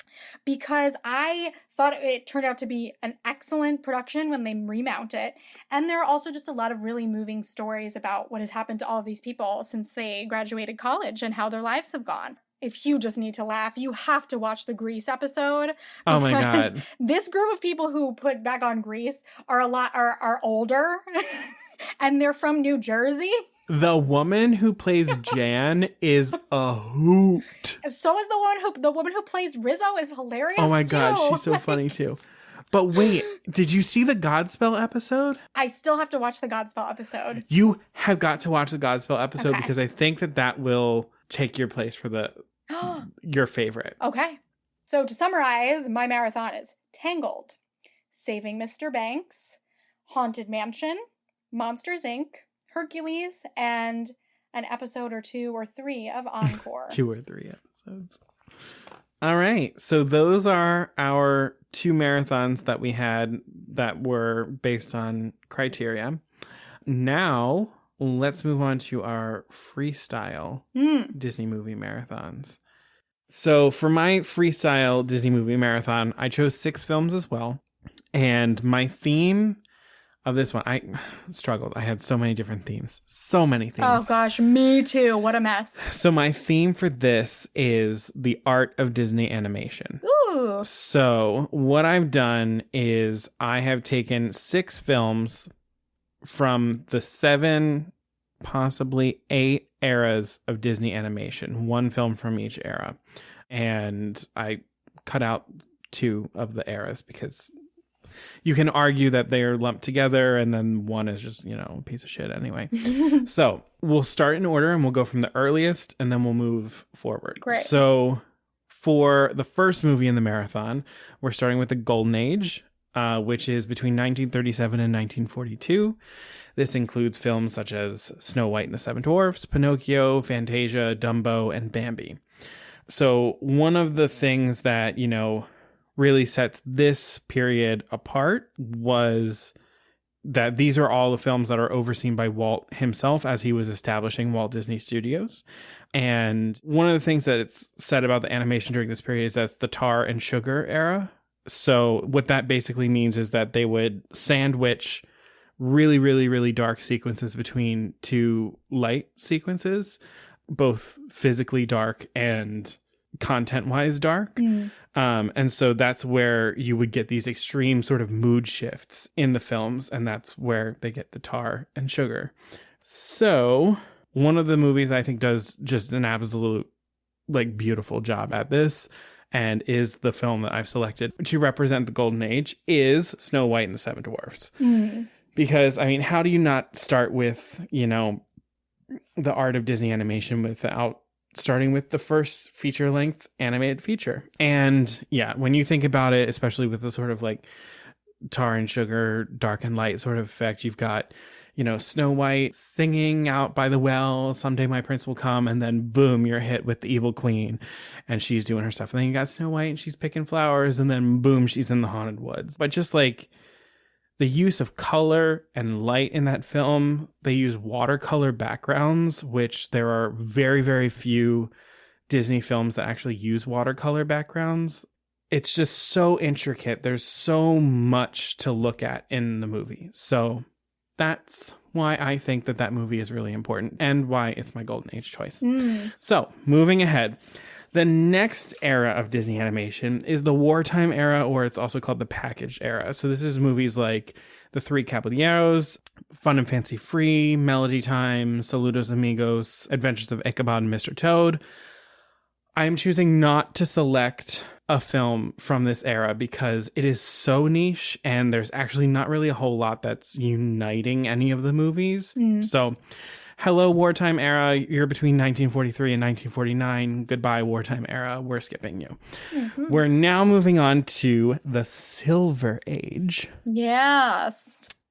Because I thought it turned out to be an excellent production when they remount it. And there are also just a lot of really moving stories about what has happened to all of these people since they graduated college and how their lives have gone. If you just need to laugh, you have to watch the Grease episode. Oh my God. This group of people who put back on Grease are are older and they're from New Jersey. The woman who plays Jan is a hoot. So is the woman who plays Rizzo is hilarious. Oh my too. God, she's so funny too. But wait, did you see the Godspell episode? I still have to watch the Godspell episode. You have got to watch the Godspell episode because I think that will take your place for your favorite. Okay. So to summarize, my marathon is Tangled, Saving Mr. Banks, Haunted Mansion, Monsters, Inc., Hercules, and an episode or 2 or 3 of Encore. 2 or 3 episodes. All right. So those are our 2 marathons that we had that were based on criteria. Now, let's move on to our freestyle Disney movie marathons. So for my freestyle Disney movie marathon, I chose 6 films as well. And my theme of this one, I struggled. I had so many different themes. So many themes. Oh gosh, me too. What a mess. So my theme for this is the art of Disney animation. Ooh. So what I've done is I have taken 6 films from the 7, possibly 8 eras of Disney animation, 1 film from each era. And I cut out 2 of the eras because you can argue that they're lumped together and then one is just, a piece of shit anyway. So we'll start in order and we'll go from the earliest and then we'll move forward. Great. So for the first movie in the marathon, we're starting with the Golden Age, which is between 1937 and 1942. This includes films such as Snow White and the Seven Dwarfs, Pinocchio, Fantasia, Dumbo, and Bambi. So one of the things that, really sets this period apart was that these are all the films that are overseen by Walt himself as he was establishing Walt Disney Studios. And one of the things that it's said about the animation during this period is that's the tar and sugar era. So what that basically means is that they would sandwich really, really, really dark sequences between two light sequences, both physically dark and content-wise dark. And so that's where you would get these extreme sort of mood shifts in the films, and that's where they get the tar and sugar. So one of the movies I think does just an absolute like beautiful job at this, and is the film that I've selected to represent the golden age, is Snow White and the Seven Dwarfs. Because, I mean, how do you not start with, you know, the art of Disney animation without starting with the first feature-length animated feature? And yeah, when you think about it, especially with the sort of like tar and sugar, dark and light sort of effect, you've got, you know, Snow White singing out by the well, someday my prince will come, and then boom, you're hit with the evil queen and she's doing her stuff. And then you got Snow White and she's picking flowers, and then boom, she's in the haunted woods. But just like the use of color and light in that film, they use watercolor backgrounds, which there are very, very few Disney films that actually use watercolor backgrounds. It's just so intricate. There's so much to look at in the movie. So that's why I think that that movie is really important and why it's my golden age choice. So moving ahead, the next era of Disney animation is the wartime era, or it's also called the package era. So this is movies like The Three Caballeros, Fun and Fancy Free, Melody Time, Saludos Amigos, Adventures of Ichabod and Mr. Toad. I'm choosing not to select a film from this era because it is so niche and there's actually not really a whole lot that's uniting any of the movies. So hello, wartime era. You're between 1943 and 1949. Goodbye, wartime era. We're skipping you. We're now moving on to the Silver Age. Yes.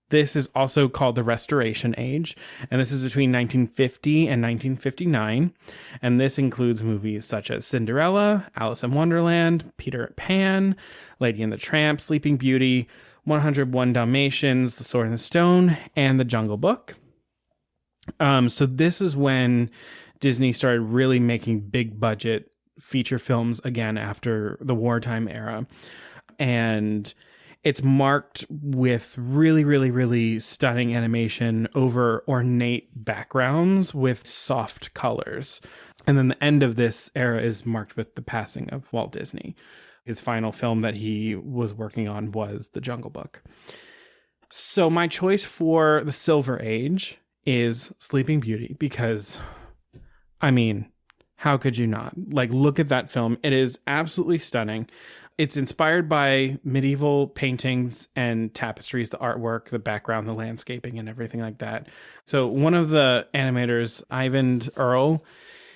This is also called the Restoration Age, and this is between 1950 and 1959. And this includes movies such as Cinderella, Alice in Wonderland, Peter Pan, Lady and the Tramp, Sleeping Beauty, 101 Dalmatians, The Sword and the Stone, and The Jungle Book. So this is when Disney started really making big budget feature films again after the wartime era. And it's marked with really, really, really stunning animation over ornate backgrounds with soft colors. And then the end of this era is marked with the passing of Walt Disney. His final film that he was working on was The Jungle Book. So my choice for the Silver Age is Sleeping Beauty because, I mean, how could you not? Like, look at that film. It is absolutely stunning. It's inspired by medieval paintings and tapestries, the artwork, the background, the landscaping, and everything like that. So one of the animators, Ivan Earl,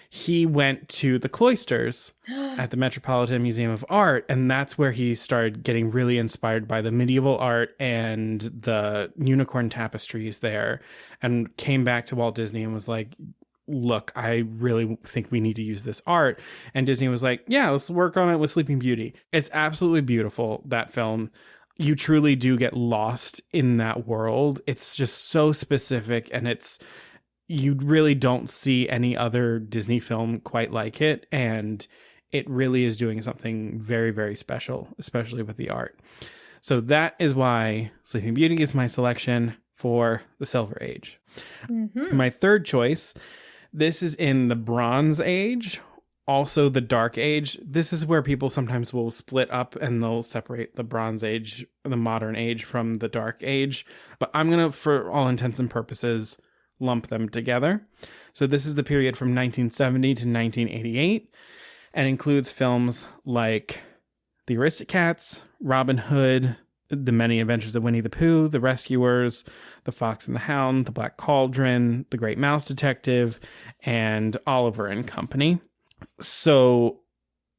he went to the cloisters at the Metropolitan Museum of Art, and that's where he started getting really inspired by the medieval art and the unicorn tapestries there, and came back to Walt Disney and was like, look, I really think we need to use this art. And Disney was like, yeah, let's work on it with Sleeping Beauty. It's absolutely beautiful, that film. You truly do get lost in that world. It's just so specific, and you really don't see any other Disney film quite like it. And it really is doing something very, very special, especially with the art. So that is why Sleeping Beauty is my selection for the Silver Age. My third choice, this is in the Bronze Age, also the Dark Age. This is where people sometimes will split up and they'll separate the Bronze Age, the modern age, from the Dark Age. But I'm going to, for all intents and purposes, lump them together. So this is the period from 1970 to 1988 and includes films like The Aristocats, Robin Hood, The Many Adventures of Winnie the Pooh, The Rescuers, The Fox and the Hound, The Black Cauldron, The Great Mouse Detective, and Oliver and Company. So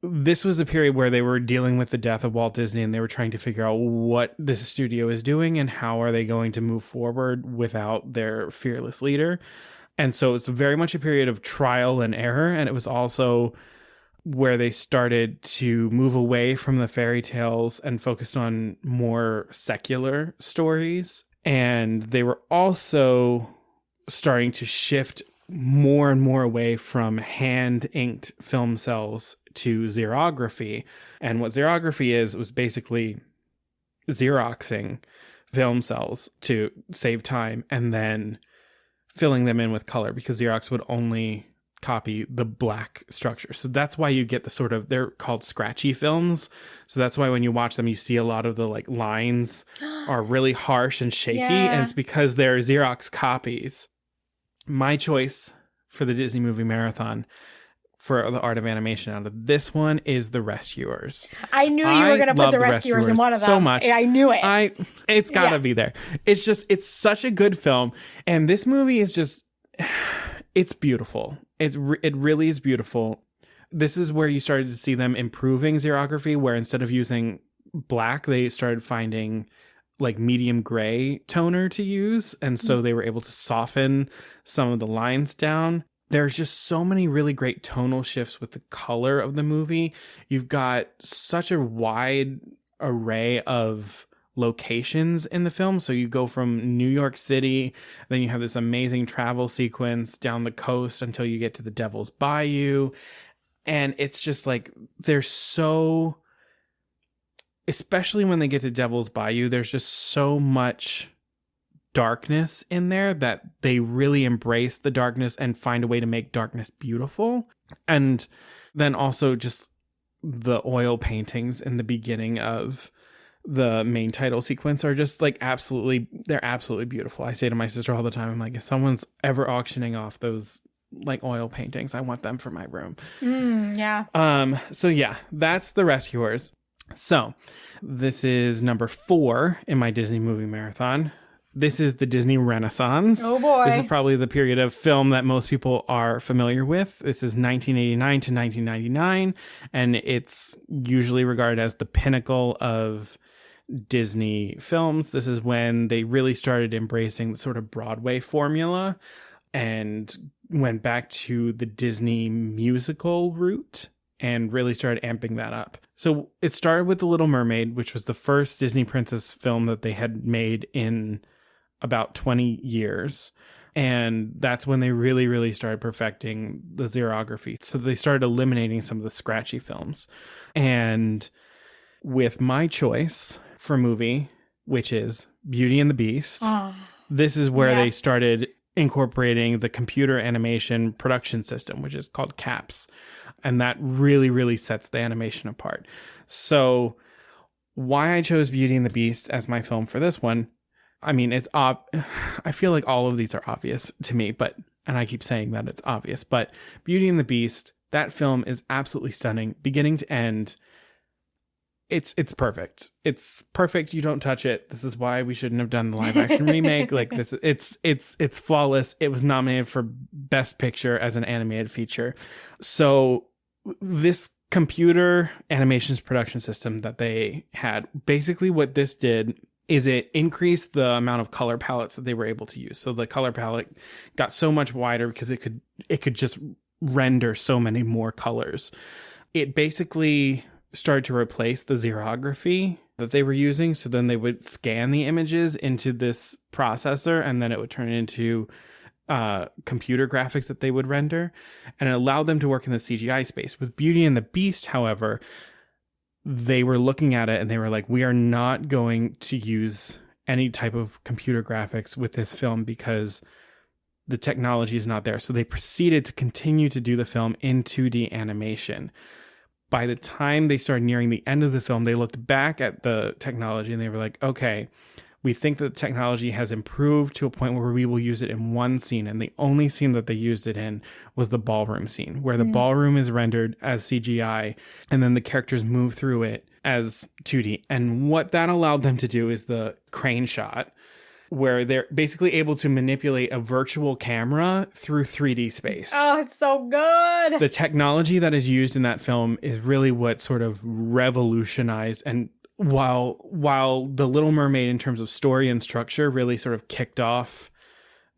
this was a period where they were dealing with the death of Walt Disney, and they were trying to figure out what this studio is doing and how are they going to move forward without their fearless leader. And so it's very much a period of trial and error, and it was also where they started to move away from the fairy tales and focused on more secular stories. And they were also starting to shift more and more away from hand-inked film cells to xerography. And what xerography is was basically Xeroxing film cells to save time and then filling them in with color, because Xerox would only copy the black structure. So that's why you get the sort of, they're called scratchy films. So that's why when you watch them, you see a lot of the like lines are really harsh and shaky. Yeah. And it's because they're Xerox copies. My choice for the Disney Movie Marathon for the art of animation out of this one is The Rescuers. I knew you were going to put love The Rescuers in one of them. so much. I knew it. It's gotta Yeah. be there. It's such a good film. And this movie is just, it's beautiful. It really is beautiful. This is where you started to see them improving xerography, where instead of using black, they started finding like medium gray toner to use. And so they were able to soften some of the lines down. There's just so many really great tonal shifts with the color of the movie. You've got such a wide array of locations in the film. So you go from New York City, then you have this amazing travel sequence down the coast until you get to the Devil's Bayou. And it's just like, they're so, especially when they get to Devil's Bayou, there's just so much darkness in there that they really embrace the darkness and find a way to make darkness beautiful. And then also just the oil paintings in the beginning of the main title sequence are just like they're absolutely beautiful. I say to my sister all the time, I'm like, if someone's ever auctioning off those like oil paintings, I want them for my room. Yeah. So yeah, that's The Rescuers. So this is number 4 in my Disney Movie Marathon. This is the Disney Renaissance. Oh boy. This is probably the period of film that most people are familiar with. This is 1989 to 1999, and it's usually regarded as the pinnacle of Disney films. This is when they really started embracing the sort of Broadway formula and went back to the Disney musical route and really started amping that up. So it started with The Little Mermaid, which was the first Disney princess film that they had made in about 20 years. And that's when they really, really started perfecting the xerography. So they started eliminating some of the scratchy films. And with my choice for movie, which is Beauty and the Beast, this is where they started incorporating the computer animation production system, which is called CAPS. And that really, really sets the animation apart. So why I chose Beauty and the Beast as my film for this one, I mean, I feel like all of these are obvious to me, and I keep saying that it's obvious, but Beauty and the Beast, that film is absolutely stunning, beginning to end. It's perfect. It's perfect. You don't touch it. This is why we shouldn't have done the live action remake. Like this, it's flawless. It was nominated for Best Picture as an animated feature. So this computer animations production system that they had, basically what this did is it increased the amount of color palettes that they were able to use. So the color palette got so much wider because it could just render so many more colors. It basically started to replace the xerography that they were using. So then they would scan the images into this processor, and then it would turn it into computer graphics that they would render. And it allowed them to work in the CGI space. With Beauty and the Beast, however, they were looking at it and they were like, we are not going to use any type of computer graphics with this film because the technology is not there. So they proceeded to continue to do the film in 2D animation. By the time they started nearing the end of the film, they looked back at the technology and they were like, okay, we think that the technology has improved to a point where we will use it in one scene. And the only scene that they used it in was the ballroom scene, where the ballroom is rendered as CGI and then the characters move through it as 2D. And what that allowed them to do is the crane shot, where they're basically able to manipulate a virtual camera through 3D space. Oh, it's so good. The technology that is used in that film is really what sort of revolutionized, and while The Little Mermaid in terms of story and structure really sort of kicked off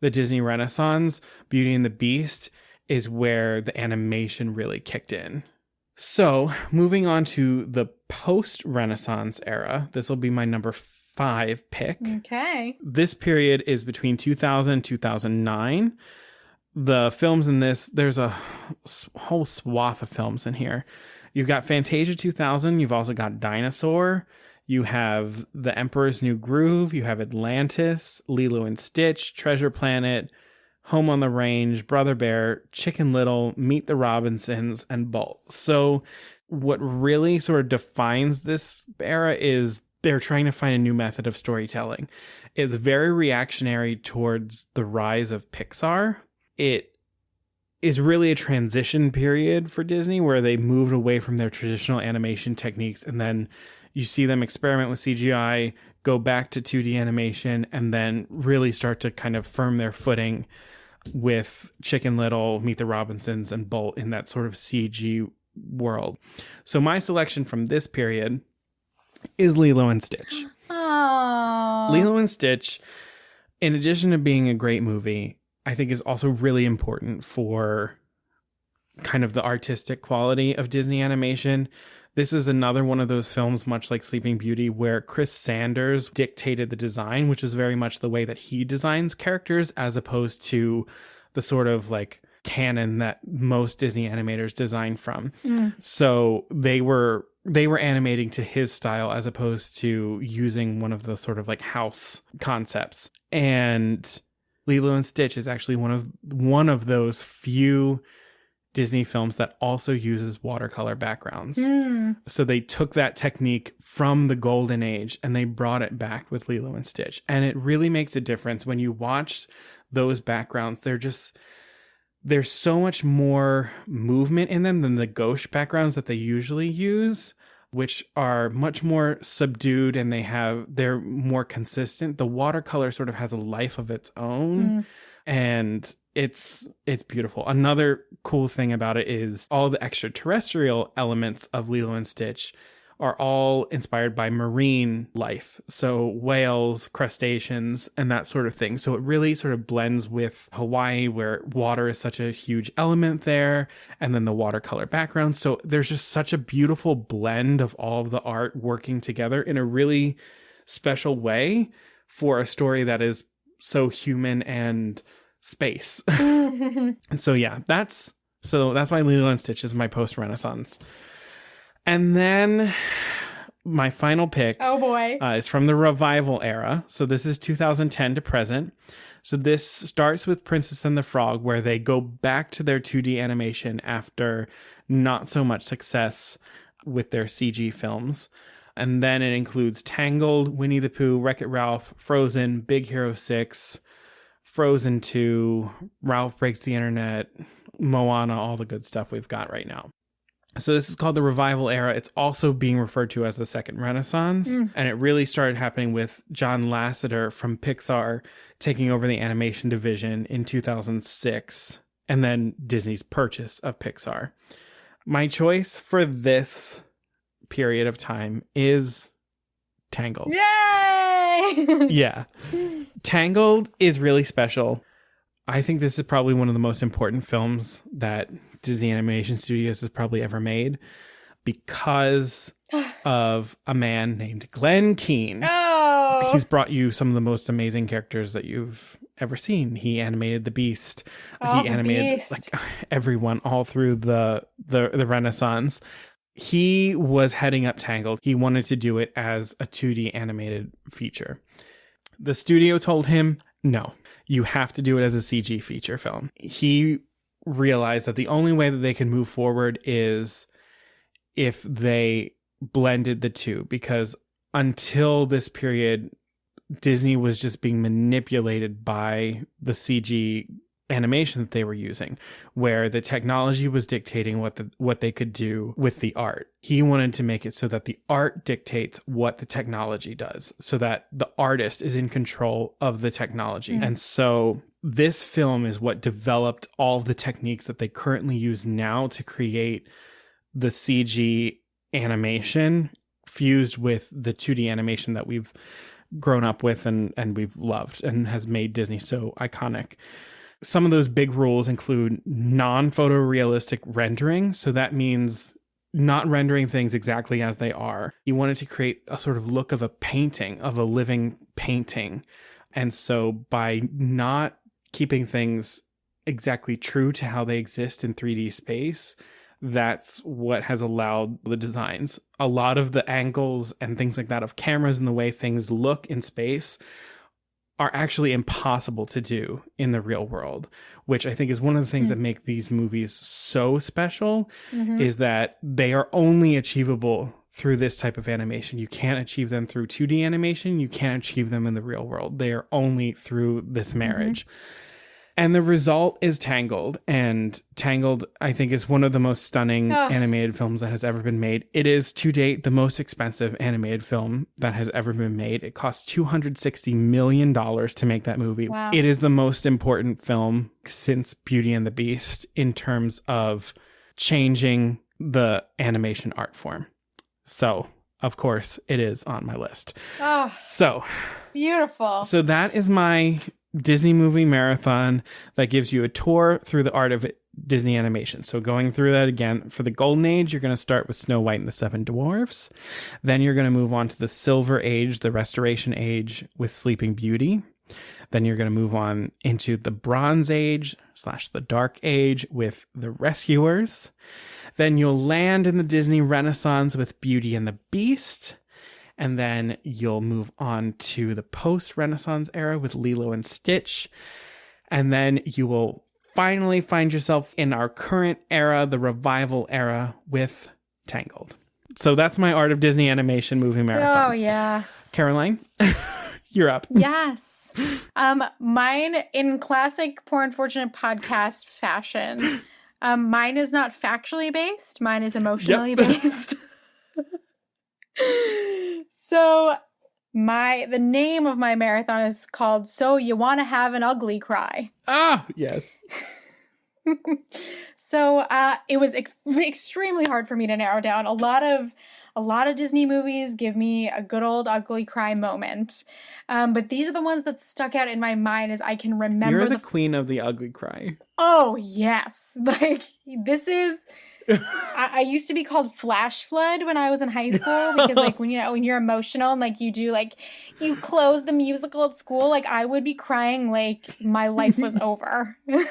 the Disney Renaissance, Beauty and the Beast is where the animation really kicked in. So moving on to the post-Renaissance era, this will be my number 5 pick. Okay. This period is between 2000 and 2009. The films in this, there's a whole swath of films in here. You've got Fantasia 2000. You've also got Dinosaur. You have The Emperor's New Groove. You have Atlantis, Lilo and Stitch, Treasure Planet, Home on the Range, Brother Bear, Chicken Little, Meet the Robinsons, and Bolt. So what really sort of defines this era is they're trying to find a new method of storytelling. It's very reactionary towards the rise of Pixar. It is really a transition period for Disney where they moved away from their traditional animation techniques, and then you see them experiment with CGI, go back to 2D animation, and then really start to kind of firm their footing with Chicken Little, Meet the Robinsons, and Bolt in that sort of CG world. So my selection from this period is Lilo and Stitch. Oh. Lilo and Stitch, in addition to being a great movie, I think is also really important for kind of the artistic quality of Disney animation. This is another one of those films, much like Sleeping Beauty, where Chris Sanders dictated the design, which is very much the way that he designs characters, as opposed to the sort of like canon that most Disney animators design from. So they were animating to his style as opposed to using one of the sort of like house concepts. And Lilo and Stitch is actually one of those few Disney films that also uses watercolor backgrounds. So they took that technique from the golden age and they brought it back with Lilo and Stitch. And it really makes a difference when you watch those backgrounds. There's so much more movement in them than the gauche backgrounds that they usually use, which are much more subdued and they're more consistent. The watercolor sort of has a life of its own. And it's beautiful. Another cool thing about it is all the extraterrestrial elements of Lilo and Stitch are all inspired by marine life. So whales, crustaceans, and that sort of thing. So it really sort of blends with Hawaii, where water is such a huge element there, and then the watercolor background. So there's just such a beautiful blend of all of the art working together in a really special way for a story that is so human and space. So yeah, that's why Lilo and Stitch is my post-Renaissance. And then my final pick, oh boy, is from the revival era. So this is 2010 to present. So this starts with Princess and the Frog, where they go back to their 2D animation after not so much success with their CG films. And then it includes Tangled, Winnie the Pooh, Wreck-It Ralph, Frozen, Big Hero 6, Frozen 2, Ralph Breaks the Internet, Moana, all the good stuff we've got right now. So this is called the revival era. It's also being referred to as the second Renaissance. And it really started happening with John Lasseter from Pixar taking over the animation division in 2006, and then Disney's purchase of Pixar. My choice for this period of time is Tangled. Yay! Yeah. Tangled is really special. I think this is probably one of the most important films that Disney Animation Studios has probably ever made because of a man named Glenn Keane. Oh! He's brought you some of the most amazing characters that you've ever seen. He animated the Beast. He animated like everyone all through the Renaissance. He was heading up Tangled. He wanted to do it as a 2D animated feature. The studio told him, no, you have to do it as a CG feature film. He realized that the only way that they can move forward is if they blended the two, because until this period, Disney was just being manipulated by the CG animation that they were using, where the technology was dictating what they could do with the art. He wanted to make it so that the art dictates what the technology does, so that the artist is in control of the technology. And so this film is what developed all of the techniques that they currently use now to create the CG animation fused with the 2D animation that we've grown up with and we've loved and has made Disney so iconic. Some of those big rules include non-photorealistic rendering. So that means not rendering things exactly as they are. He wanted to create a sort of look of a painting, of a living painting. And so by not keeping things exactly true to how they exist in 3D space, that's what has allowed the designs. A lot of the angles and things like that of cameras and the way things look in space are actually impossible to do in the real world, which I think is one of the things that make these movies so special, is that they are only achievable through this type of animation. You can't achieve them through 2D animation. You can't achieve them in the real world. They are only through this marriage. And the result is Tangled. And Tangled, I think, is one of the most stunning animated films that has ever been made. It is, to date, the most expensive animated film that has ever been made. It cost $260 million to make that movie. Wow. It is the most important film since Beauty and the Beast in terms of changing the animation art form. So, of course, it is on my list. Oh, so beautiful. So that is my Disney movie marathon that gives you a tour through the art of Disney animation. So going through that again, for the Golden Age, you're going to start with Snow White and the Seven Dwarfs. Then you're going to move on to the Silver Age, the Restoration Age with Sleeping Beauty. Then you're going to move on into the Bronze Age / the Dark Age with the Rescuers. Then you'll land in the Disney Renaissance with Beauty and the Beast. And then you'll move on to the post-Renaissance era with Lilo and Stitch. And then you will finally find yourself in our current era, the revival era, with Tangled. So that's my Art of Disney Animation movie marathon. Oh, yeah. Caroline, you're up. Yes. Mine, in classic Poor Unfortunate podcast fashion, mine is not factually based. Mine is emotionally based. So the name of my marathon is called So You Want to Have an Ugly Cry. Ah, yes. So it was extremely hard for me to narrow down. A lot of Disney movies give me a good old ugly cry moment. But these are the ones that stuck out in my mind as I can remember. You're the queen of the ugly cry. Oh, yes. Like, this is... I used to be called Flash Flood when I was in high school because, like, when you're emotional and, like, you close the musical at school, like, I would be crying like my life was over. Oh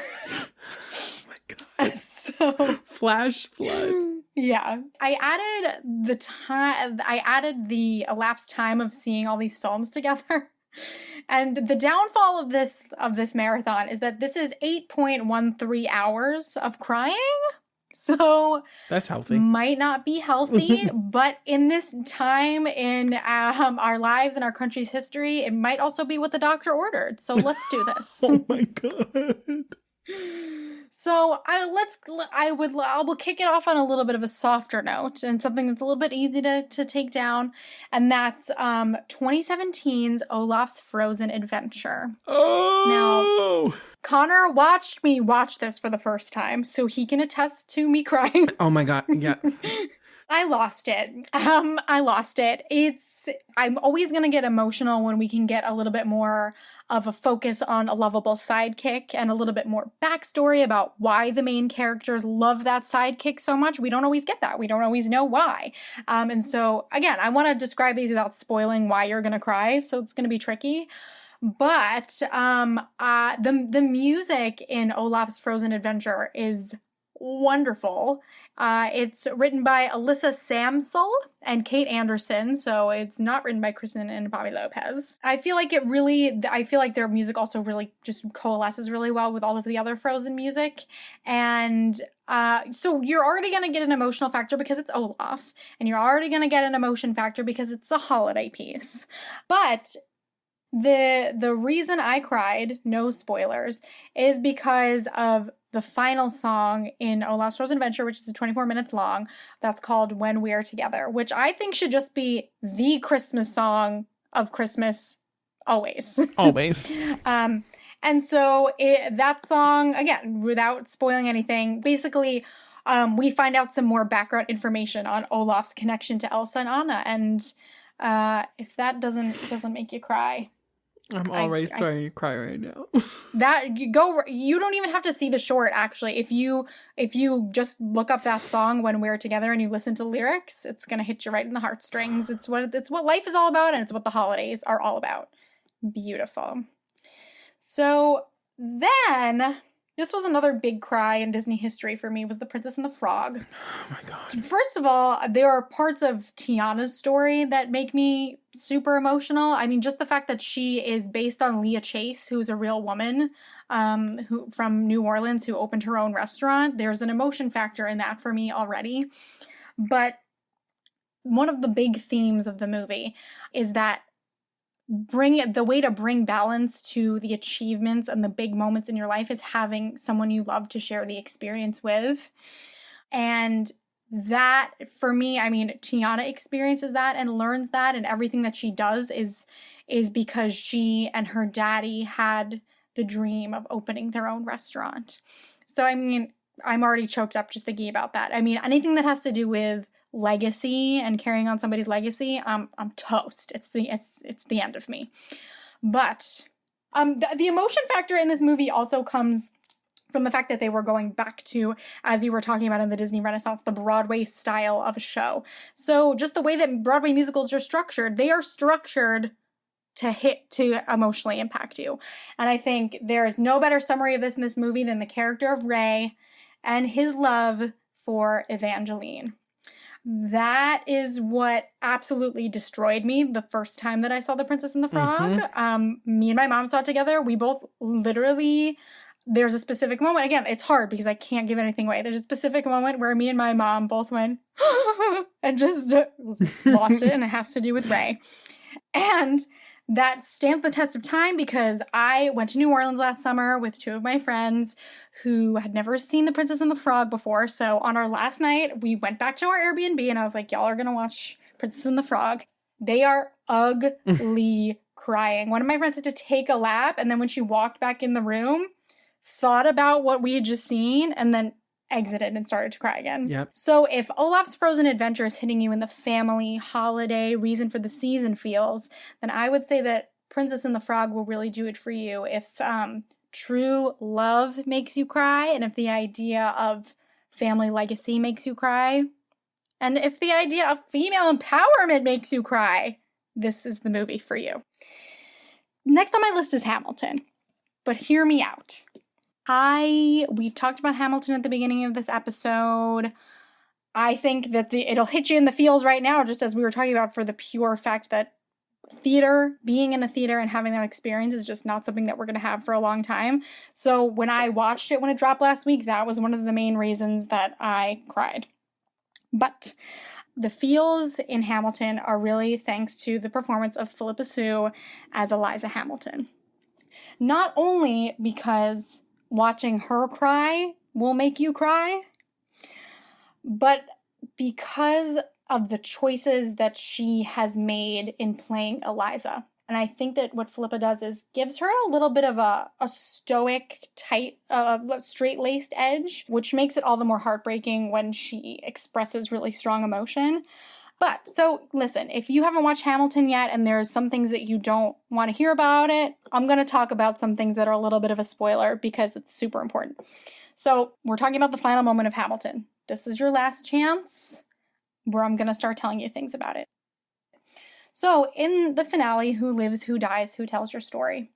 my God. So, Flash Flood. Yeah. I added the elapsed time of seeing all these films together. And the downfall of this marathon is that this is 8.13 hours of crying. So that's healthy. Might not be healthy, but in this time in our lives and our country's history, it might also be what the doctor ordered. So let's do this. Oh my God. So I will kick it off on a little bit of a softer note and something that's a little bit easy to take down, and that's 2017's Olaf's Frozen Adventure. Oh! Now, Conor watched me watch this for the first time, so he can attest to me crying. Oh my God, yeah. I lost it. I lost it. I'm always going to get emotional when we can get a little bit more of a focus on a lovable sidekick and a little bit more backstory about why the main characters love that sidekick so much. We don't always get that. We don't always know why. And so, again, I want to describe these without spoiling why you're going to cry, so it's going to be tricky. But the music in Olaf's Frozen Adventure is wonderful. It's written by Alyssa Samsel and Kate Anderson, so it's not written by Kristen and Bobby Lopez. I feel like their music also really just coalesces really well with all of the other Frozen music. And so you're already going to get an emotional factor because it's Olaf, and you're already going to get an emotion factor because it's a holiday piece. But the reason I cried, no spoilers, is because of the final song in Olaf's Frozen Adventure, which is 24 minutes long, that's called When We Are Together, which I think should just be the Christmas song of Christmas always. Always. And so that song, again, without spoiling anything, basically we find out some more background information on Olaf's connection to Elsa and Anna. And if that doesn't make you cry, I'm already starting to cry right now. You don't even have to see the short, actually. If you just look up that song When We're Together and you listen to the lyrics, it's gonna hit you right in the heartstrings. It's what life is all about, and it's what the holidays are all about. Beautiful. So then, this was another big cry in Disney history for me, was The Princess and the Frog. Oh my god. First of all, there are parts of Tiana's story that make me super emotional. I mean, just the fact that she is based on Leah Chase, who's a real woman who from New Orleans who opened her own restaurant. There's an emotion factor in that for me already. But one of the big themes of the movie is that the way to bring balance to the achievements and the big moments in your life is having someone you love to share the experience with. And that, for me, I mean, Tiana experiences that and learns that, and everything that she does is because she and her daddy had the dream of opening their own restaurant. So, I mean, I'm already choked up just thinking about that. I mean, anything that has to do with legacy and carrying on somebody's legacy, I'm toast. It's the end of me. But the emotion factor in this movie also comes from the fact that they were going back to, as you were talking about in the Disney Renaissance, the Broadway style of a show. So just the way that Broadway musicals are structured, they are structured to emotionally impact you. And I think there is no better summary of this in this movie than the character of Ray and his love for Evangeline. That is what absolutely destroyed me the first time that I saw The Princess and the Frog. Me and my mom saw it together. We both literally, there's a specific moment. Again, it's hard because I can't give anything away. There's a specific moment where me and my mom both went and just lost it, and it has to do with Ray. And that stamped the test of time because I went to New Orleans last summer with two of my friends who had never seen The Princess and the Frog before. So on our last night, we went back to our Airbnb and I was like, y'all are going to watch Princess and the Frog. They are ugly crying. One of my friends had to take a lap, and then when she walked back in the room, thought about what we had just seen, and then exited and started to cry again. Yep. So if Olaf's Frozen Adventure is hitting you in the family, holiday, reason for the season feels, then I would say that Princess and the Frog will really do it for you. If true love makes you cry, and if the idea of family legacy makes you cry, and if the idea of female empowerment makes you cry, this is the movie for you. Next on my list is Hamilton. But hear me out. We've talked about Hamilton at the beginning of this episode. I think that it'll hit you in the feels right now, just as we were talking about, for the pure fact that being in a theater and having that experience is just not something that we're going to have for a long time. So when I watched it when it dropped last week, that was one of the main reasons that I cried. But the feels in Hamilton are really thanks to the performance of Philippa Soo as Eliza Hamilton. Not only because watching her cry will make you cry, but because of the choices that she has made in playing Eliza. And I think that what Philippa does is gives her a little bit of a stoic, tight, straight-laced edge, which makes it all the more heartbreaking when she expresses really strong emotion. But, so, listen, if you haven't watched Hamilton yet and there's some things that you don't want to hear about it, I'm going to talk about some things that are a little bit of a spoiler because it's super important. So, we're talking about the final moment of Hamilton. This is your last chance where I'm going to start telling you things about it. So, in the finale, Who Lives, Who Dies, Who Tells Your Story,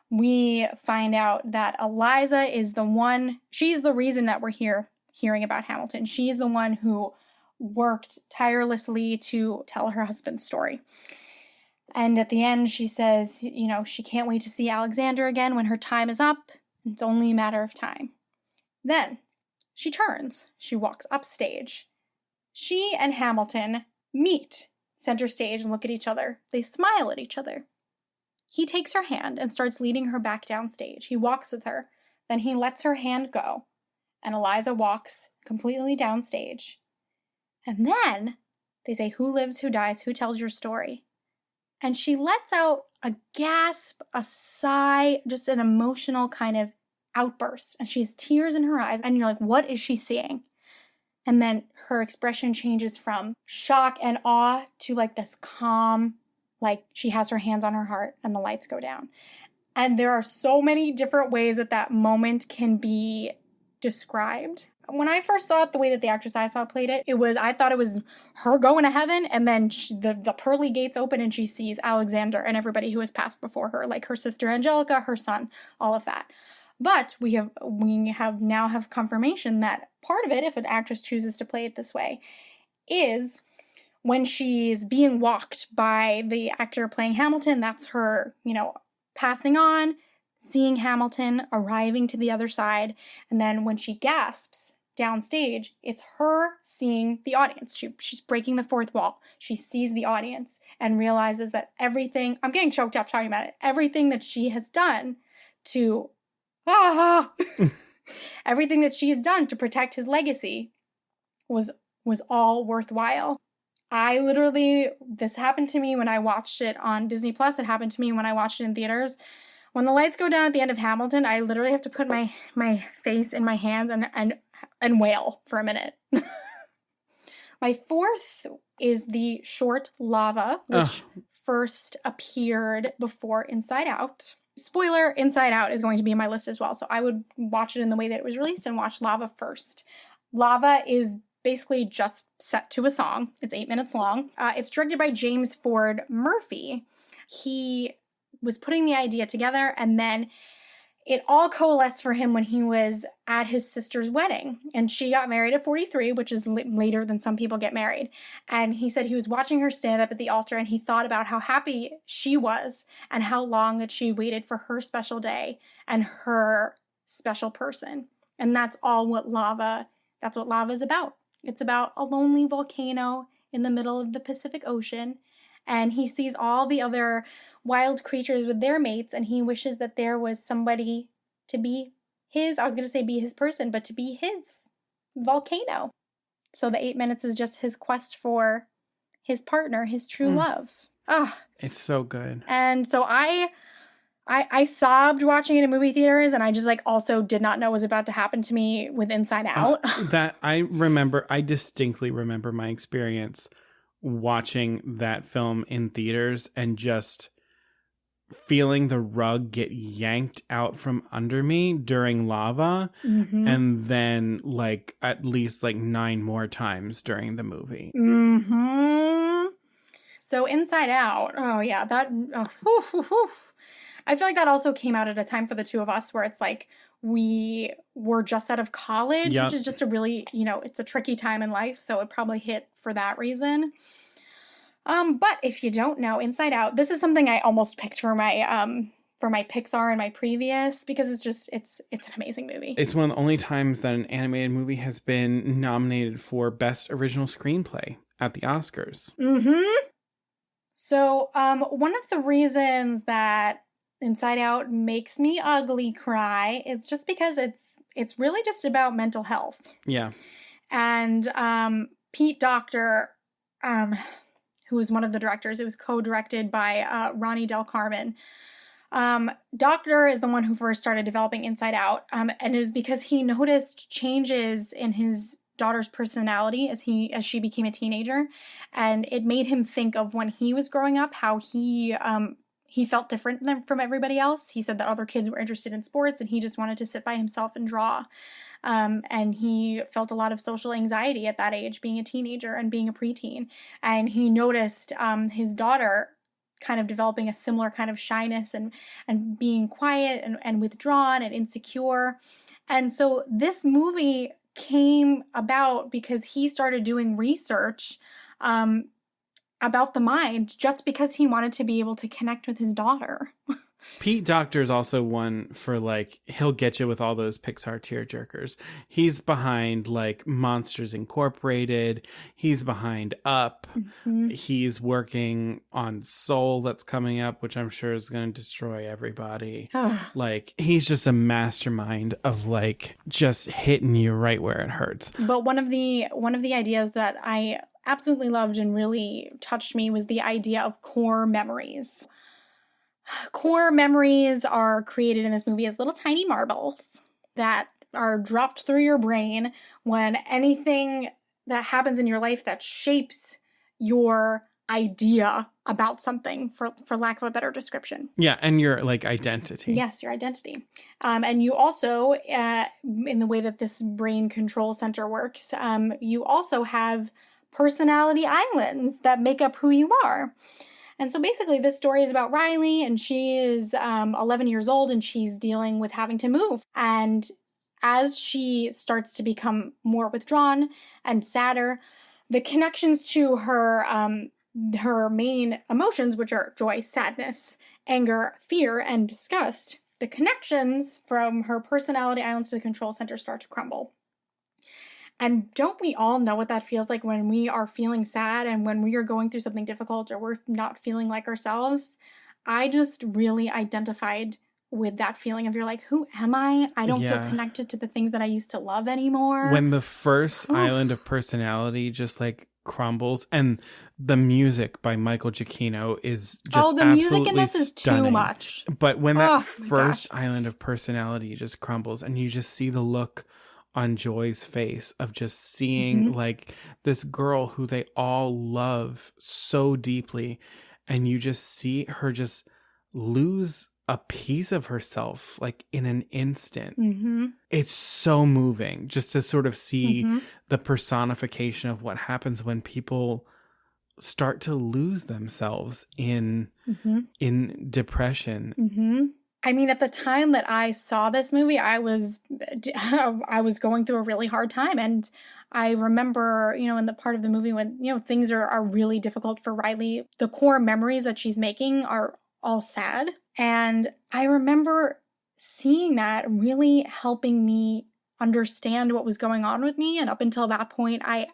we find out that Eliza is she's the reason that we're here hearing about Hamilton. She's the one who worked tirelessly to tell her husband's story. And at the end, she says, she can't wait to see Alexander again when her time is up. It's only a matter of time. Then she turns. She walks upstage. She and Hamilton meet center stage and look at each other. They smile at each other. He takes her hand and starts leading her back downstage. He walks with her. Then he lets her hand go. And Eliza walks completely downstage. And then they say, who lives, who dies, who tells your story? And she lets out a gasp, a sigh, just an emotional kind of outburst. And she has tears in her eyes. And you're like, what is she seeing? And then her expression changes from shock and awe to like this calm like she has her hands on her heart and the lights go down. And there are so many different ways that moment can be described. When I first saw it, the way that the actress I saw played it, I thought it was her going to heaven, and then the pearly gates open and she sees Alexander and everybody who has passed before her, like her sister Angelica, her son, all of that. But we now have confirmation that part of it, if an actress chooses to play it this way, is when she's being walked by the actor playing Hamilton. That's her, passing on, seeing Hamilton, arriving to the other side, and then when she gasps downstage, it's her seeing the audience. She's breaking the fourth wall. She sees the audience and realizes that everything, I'm getting choked up talking about it, everything that she has done to, everything that she has done to protect his legacy was all worthwhile. This happened to me when I watched it on Disney Plus. It happened to me when I watched it in theaters. When the lights go down at the end of Hamilton, I literally have to put my face in my hands and wail for a minute. My fourth is the short Lava, which first appeared before Inside Out. Spoiler, Inside Out is going to be in my list as well, so I would watch it in the way that it was released and watch Lava first. Lava is basically just set to a song. It's 8 minutes long. It's directed by James Ford Murphy. He was putting the idea together, and then it all coalesced for him when he was at his sister's wedding. And she got married at 43, which is later than some people get married. And he said he was watching her stand up at the altar, and he thought about how happy she was and how long that she waited for her special day and her special person. And that's what Lava is about. It's about a lonely volcano in the middle of the Pacific Ocean, and he sees all the other wild creatures with their mates, and he wishes that there was somebody to be his person, but to be his volcano. So the 8 minutes is just his quest for his partner, his true love. It's so good. And so I sobbed watching it in movie theaters, and I just also did not know what was about to happen to me with Inside Out. I distinctly remember my experience watching that film in theaters and just feeling the rug get yanked out from under me during Lava, and then at least 9 more times during the movie. So Inside Out, I feel like that also came out at a time for the two of us where it's we were just out of college, which is just a really, it's a tricky time in life, so it probably hit for that reason. But if you don't know, Inside Out, this is something I almost picked for my Pixar and my previous, because it's an amazing movie. It's one of the only times that an animated movie has been nominated for Best Original Screenplay at the Oscars. So, one of the reasons that Inside Out makes me ugly cry is just because it's really just about mental health. Yeah. And Pete Docter, who was one of the directors, it was co-directed by Ronnie Del Carmen. Docter is the one who first started developing Inside Out, and it was because he noticed changes in his daughter's personality as she became a teenager, and it made him think of when he was growing up, how he felt different from everybody else. He said that other kids were interested in sports and he just wanted to sit by himself and draw. And he felt a lot of social anxiety at that age, being a teenager and being a preteen. And he noticed his daughter kind of developing a similar kind of shyness and being quiet and withdrawn and insecure. And so this movie came about because he started doing research about the mind, just because he wanted to be able to connect with his daughter. Pete Docter is also one for he'll get you with all those Pixar tearjerkers. He's behind Monsters Incorporated. He's behind Up. He's working on Soul that's coming up, which I'm sure is going to destroy everybody. He's just a mastermind of just hitting you right where it hurts. But one of the ideas that I absolutely loved and really touched me was the idea of core memories. Core memories are created in this movie as little tiny marbles that are dropped through your brain when anything that happens in your life that shapes your idea about something, for lack of a better description. Yeah, and your like identity. Yes, your identity. And you also, in the way that this brain control center works, you also have personality islands that make up who you are. And so basically this story is about Riley, and she is 11 years old, and she's dealing with having to move. And as she starts to become more withdrawn and sadder, the connections to her main emotions, which are joy, sadness, anger, fear, and disgust, the connections from her personality islands to the control center start to crumble. And don't we all know what that feels like when we are feeling sad and when we are going through something difficult or we're not feeling like ourselves? I just really identified with that feeling of you're like, who am I? I don't feel connected to the things that I used to love anymore. When the first island of personality just like crumbles, and the music by Michael Giacchino is just the music in this is stunning. Too much. But when that first island of personality just crumbles and you just see the look on Joy's face of just seeing like this girl who they all love so deeply, and you just see her just lose a piece of herself like in an instant. It's so moving just to sort of see the personification of what happens when people start to lose themselves in depression. I mean, at the time that I saw this movie, I was going through a really hard time. And I remember, in the part of the movie when, things are really difficult for Riley, the core memories that she's making are all sad. And I remember seeing that really helping me understand what was going on with me. And up until that point, I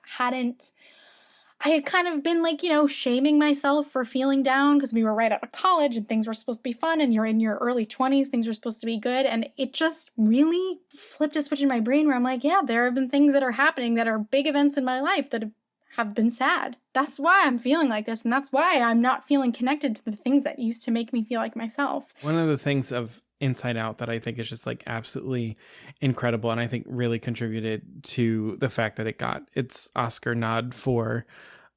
had kind of been like, shaming myself for feeling down because we were right out of college and things were supposed to be fun, and you're in your early 20s, things were supposed to be good. And it just really flipped a switch in my brain where I'm like, yeah, there have been things that are happening that are big events in my life that have been sad. That's why I'm feeling like this. And that's why I'm not feeling connected to the things that used to make me feel like myself. One of the things of Inside Out that I think is just like absolutely incredible, and I think really contributed to the fact that it got its Oscar nod for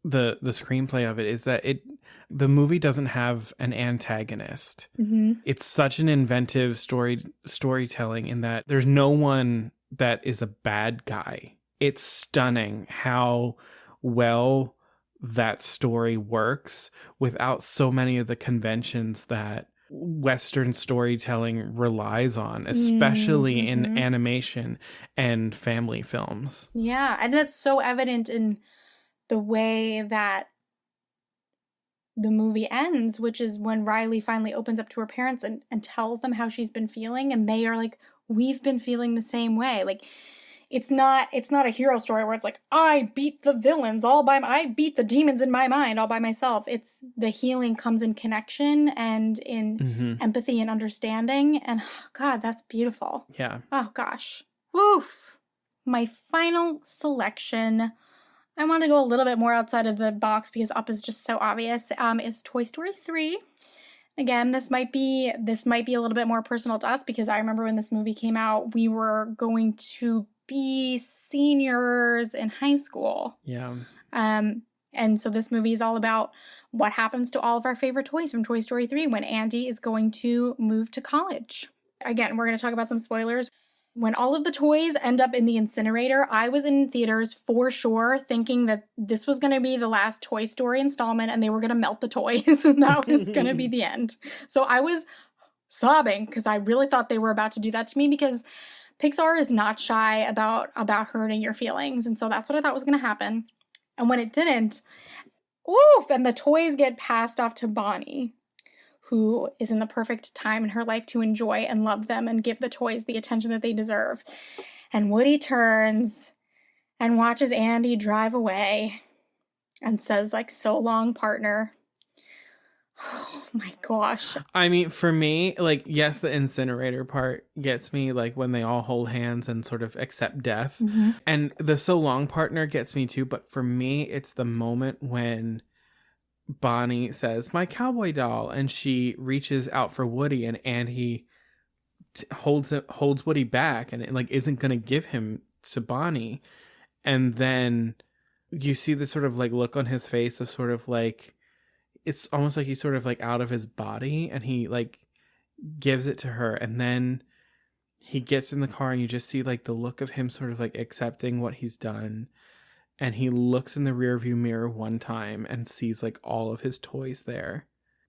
the screenplay of it, is that the movie doesn't have an antagonist. It's such an inventive storytelling in that there's no one that is a bad guy. It's stunning how well that story works without so many of the conventions that Western storytelling relies on, especially in animation and family films. Yeah, and that's so evident in the way that the movie ends, which is when Riley finally opens up to her parents and tells them how she's been feeling, and they are like, we've been feeling the same way. Like, it's not a hero story where it's like, I beat the villains I beat the demons in my mind all by myself. It's the healing comes in connection and in empathy and understanding. And God, that's beautiful. Yeah. Oh gosh. Woof. My final selection, I want to go a little bit more outside of the box because Up is just so obvious, is Toy Story 3. Again, this might be a little bit more personal to us because I remember when this movie came out, we were going to be seniors in high school. Yeah. And so this movie is all about what happens to all of our favorite toys from Toy Story 3 when Andy is going to move to college. Again, we're going to talk about some spoilers. When all of the toys end up in the incinerator, I was in theaters for sure thinking that this was going to be the last Toy Story installment and they were going to melt the toys and that was going to be the end. So I was sobbing because I really thought they were about to do that to me because Pixar is not shy about hurting your feelings. And so that's what I thought was going to happen. And when it didn't, oof, and the toys get passed off to Bonnie, who is in the perfect time in her life to enjoy and love them and give the toys the attention that they deserve. And Woody turns and watches Andy drive away and says, like, so long, partner. Oh my gosh. I mean, for me, like, yes, the incinerator part gets me, like, when they all hold hands and sort of accept death. And the so long partner gets me too. But for me, it's the moment when Bonnie says, my cowboy doll, and she reaches out for Woody and Andy holds Woody back and like isn't going to give him to Bonnie. And then you see this sort of like look on his face of sort of like, it's almost like he's sort of like out of his body, and he like gives it to her, and then he gets in the car, and you just see like the look of him sort of like accepting what he's done. And he looks in the rearview mirror one time and sees like all of his toys there,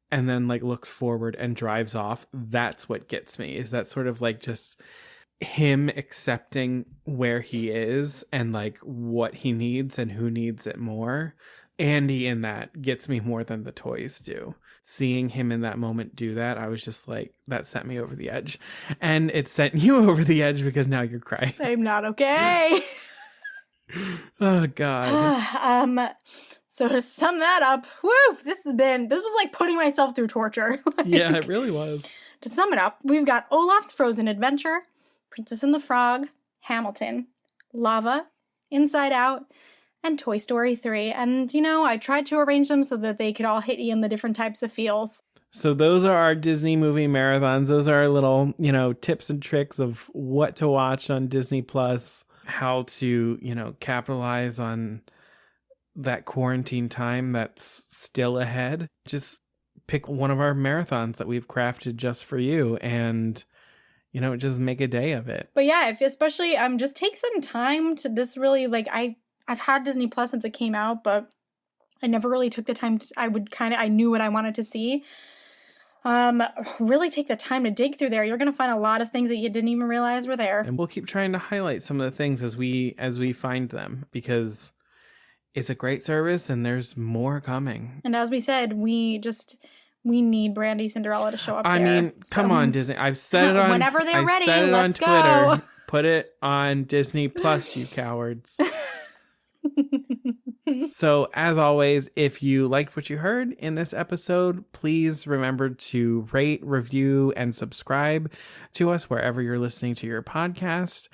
and then like looks forward and drives off. That's what gets me, is that sort of like just him accepting where he is and like what he needs and who needs it more. Andy in that gets me more than the toys do. Seeing him in that moment do that, I was just like, that sent me over the edge. And it sent you over the edge because now you're crying. I'm not okay. Oh God. So to sum that up, this was like putting myself through torture. Like, yeah, it really was. To sum it up, we've got Olaf's Frozen Adventure, Princess and the Frog, Hamilton, Lava, Inside Out, and Toy Story 3. And, I tried to arrange them so that they could all hit you in the different types of feels. So those are our Disney movie marathons. Those are our little, tips and tricks of what to watch on Disney Plus, how to, capitalize on that quarantine time that's still ahead. Just pick one of our marathons that we've crafted just for you and, just make a day of it. But yeah, especially just take some time to this really, like, I've had Disney Plus since it came out, but I never really took the time I knew what I wanted to see. Really take the time to dig through there. You're going to find a lot of things that you didn't even realize were there. And we'll keep trying to highlight some of the things as we find them, because it's a great service and there's more coming. And as we said, we need Brandy Cinderella to show up. I mean, come on, Disney. I've said it on whenever they're ready. Said it let's on Twitter. Go. Put it on Disney Plus, you cowards. So, as always, if you liked what you heard in this episode, please remember to rate, review, and subscribe to us wherever you're listening to your podcast.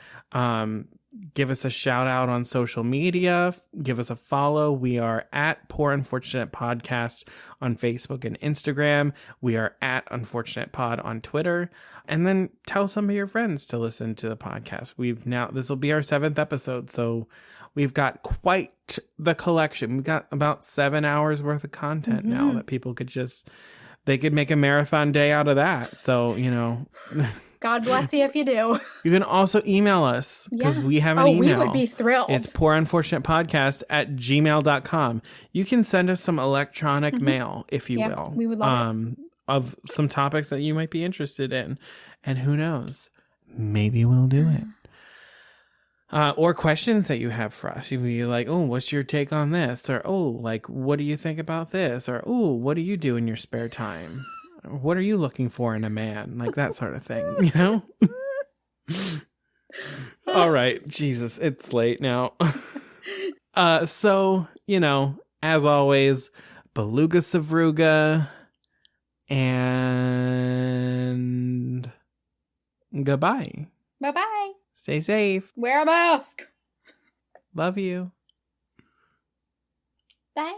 Give us a shout out on social media. Give us a follow. We are at Poor Unfortunate Podcast on Facebook and Instagram. We are at Unfortunate Pod on Twitter. And then tell some of your friends to listen to the podcast. This will be our 7th episode, so we've got quite the collection. We've got about 7 hours worth of content now that people they could make a marathon day out of that. So, God bless you if you do. You can also email us because we have an email. We would be thrilled. It's poorunfortunatepodcast@gmail.com. You can send us some electronic mail, if you will. We would love it. Of some topics that you might be interested in. And who knows? Maybe we'll do it. Or questions that you have for us. You'd be like, oh, what's your take on this? Or, oh, like, what do you think about this? Or, oh, what do you do in your spare time? What are you looking for in a man? Like that sort of thing, All right. Jesus, it's late now. So, as always, Beluga Savruga and goodbye. Bye-bye. Stay safe. Wear a mask. Love you. Bye.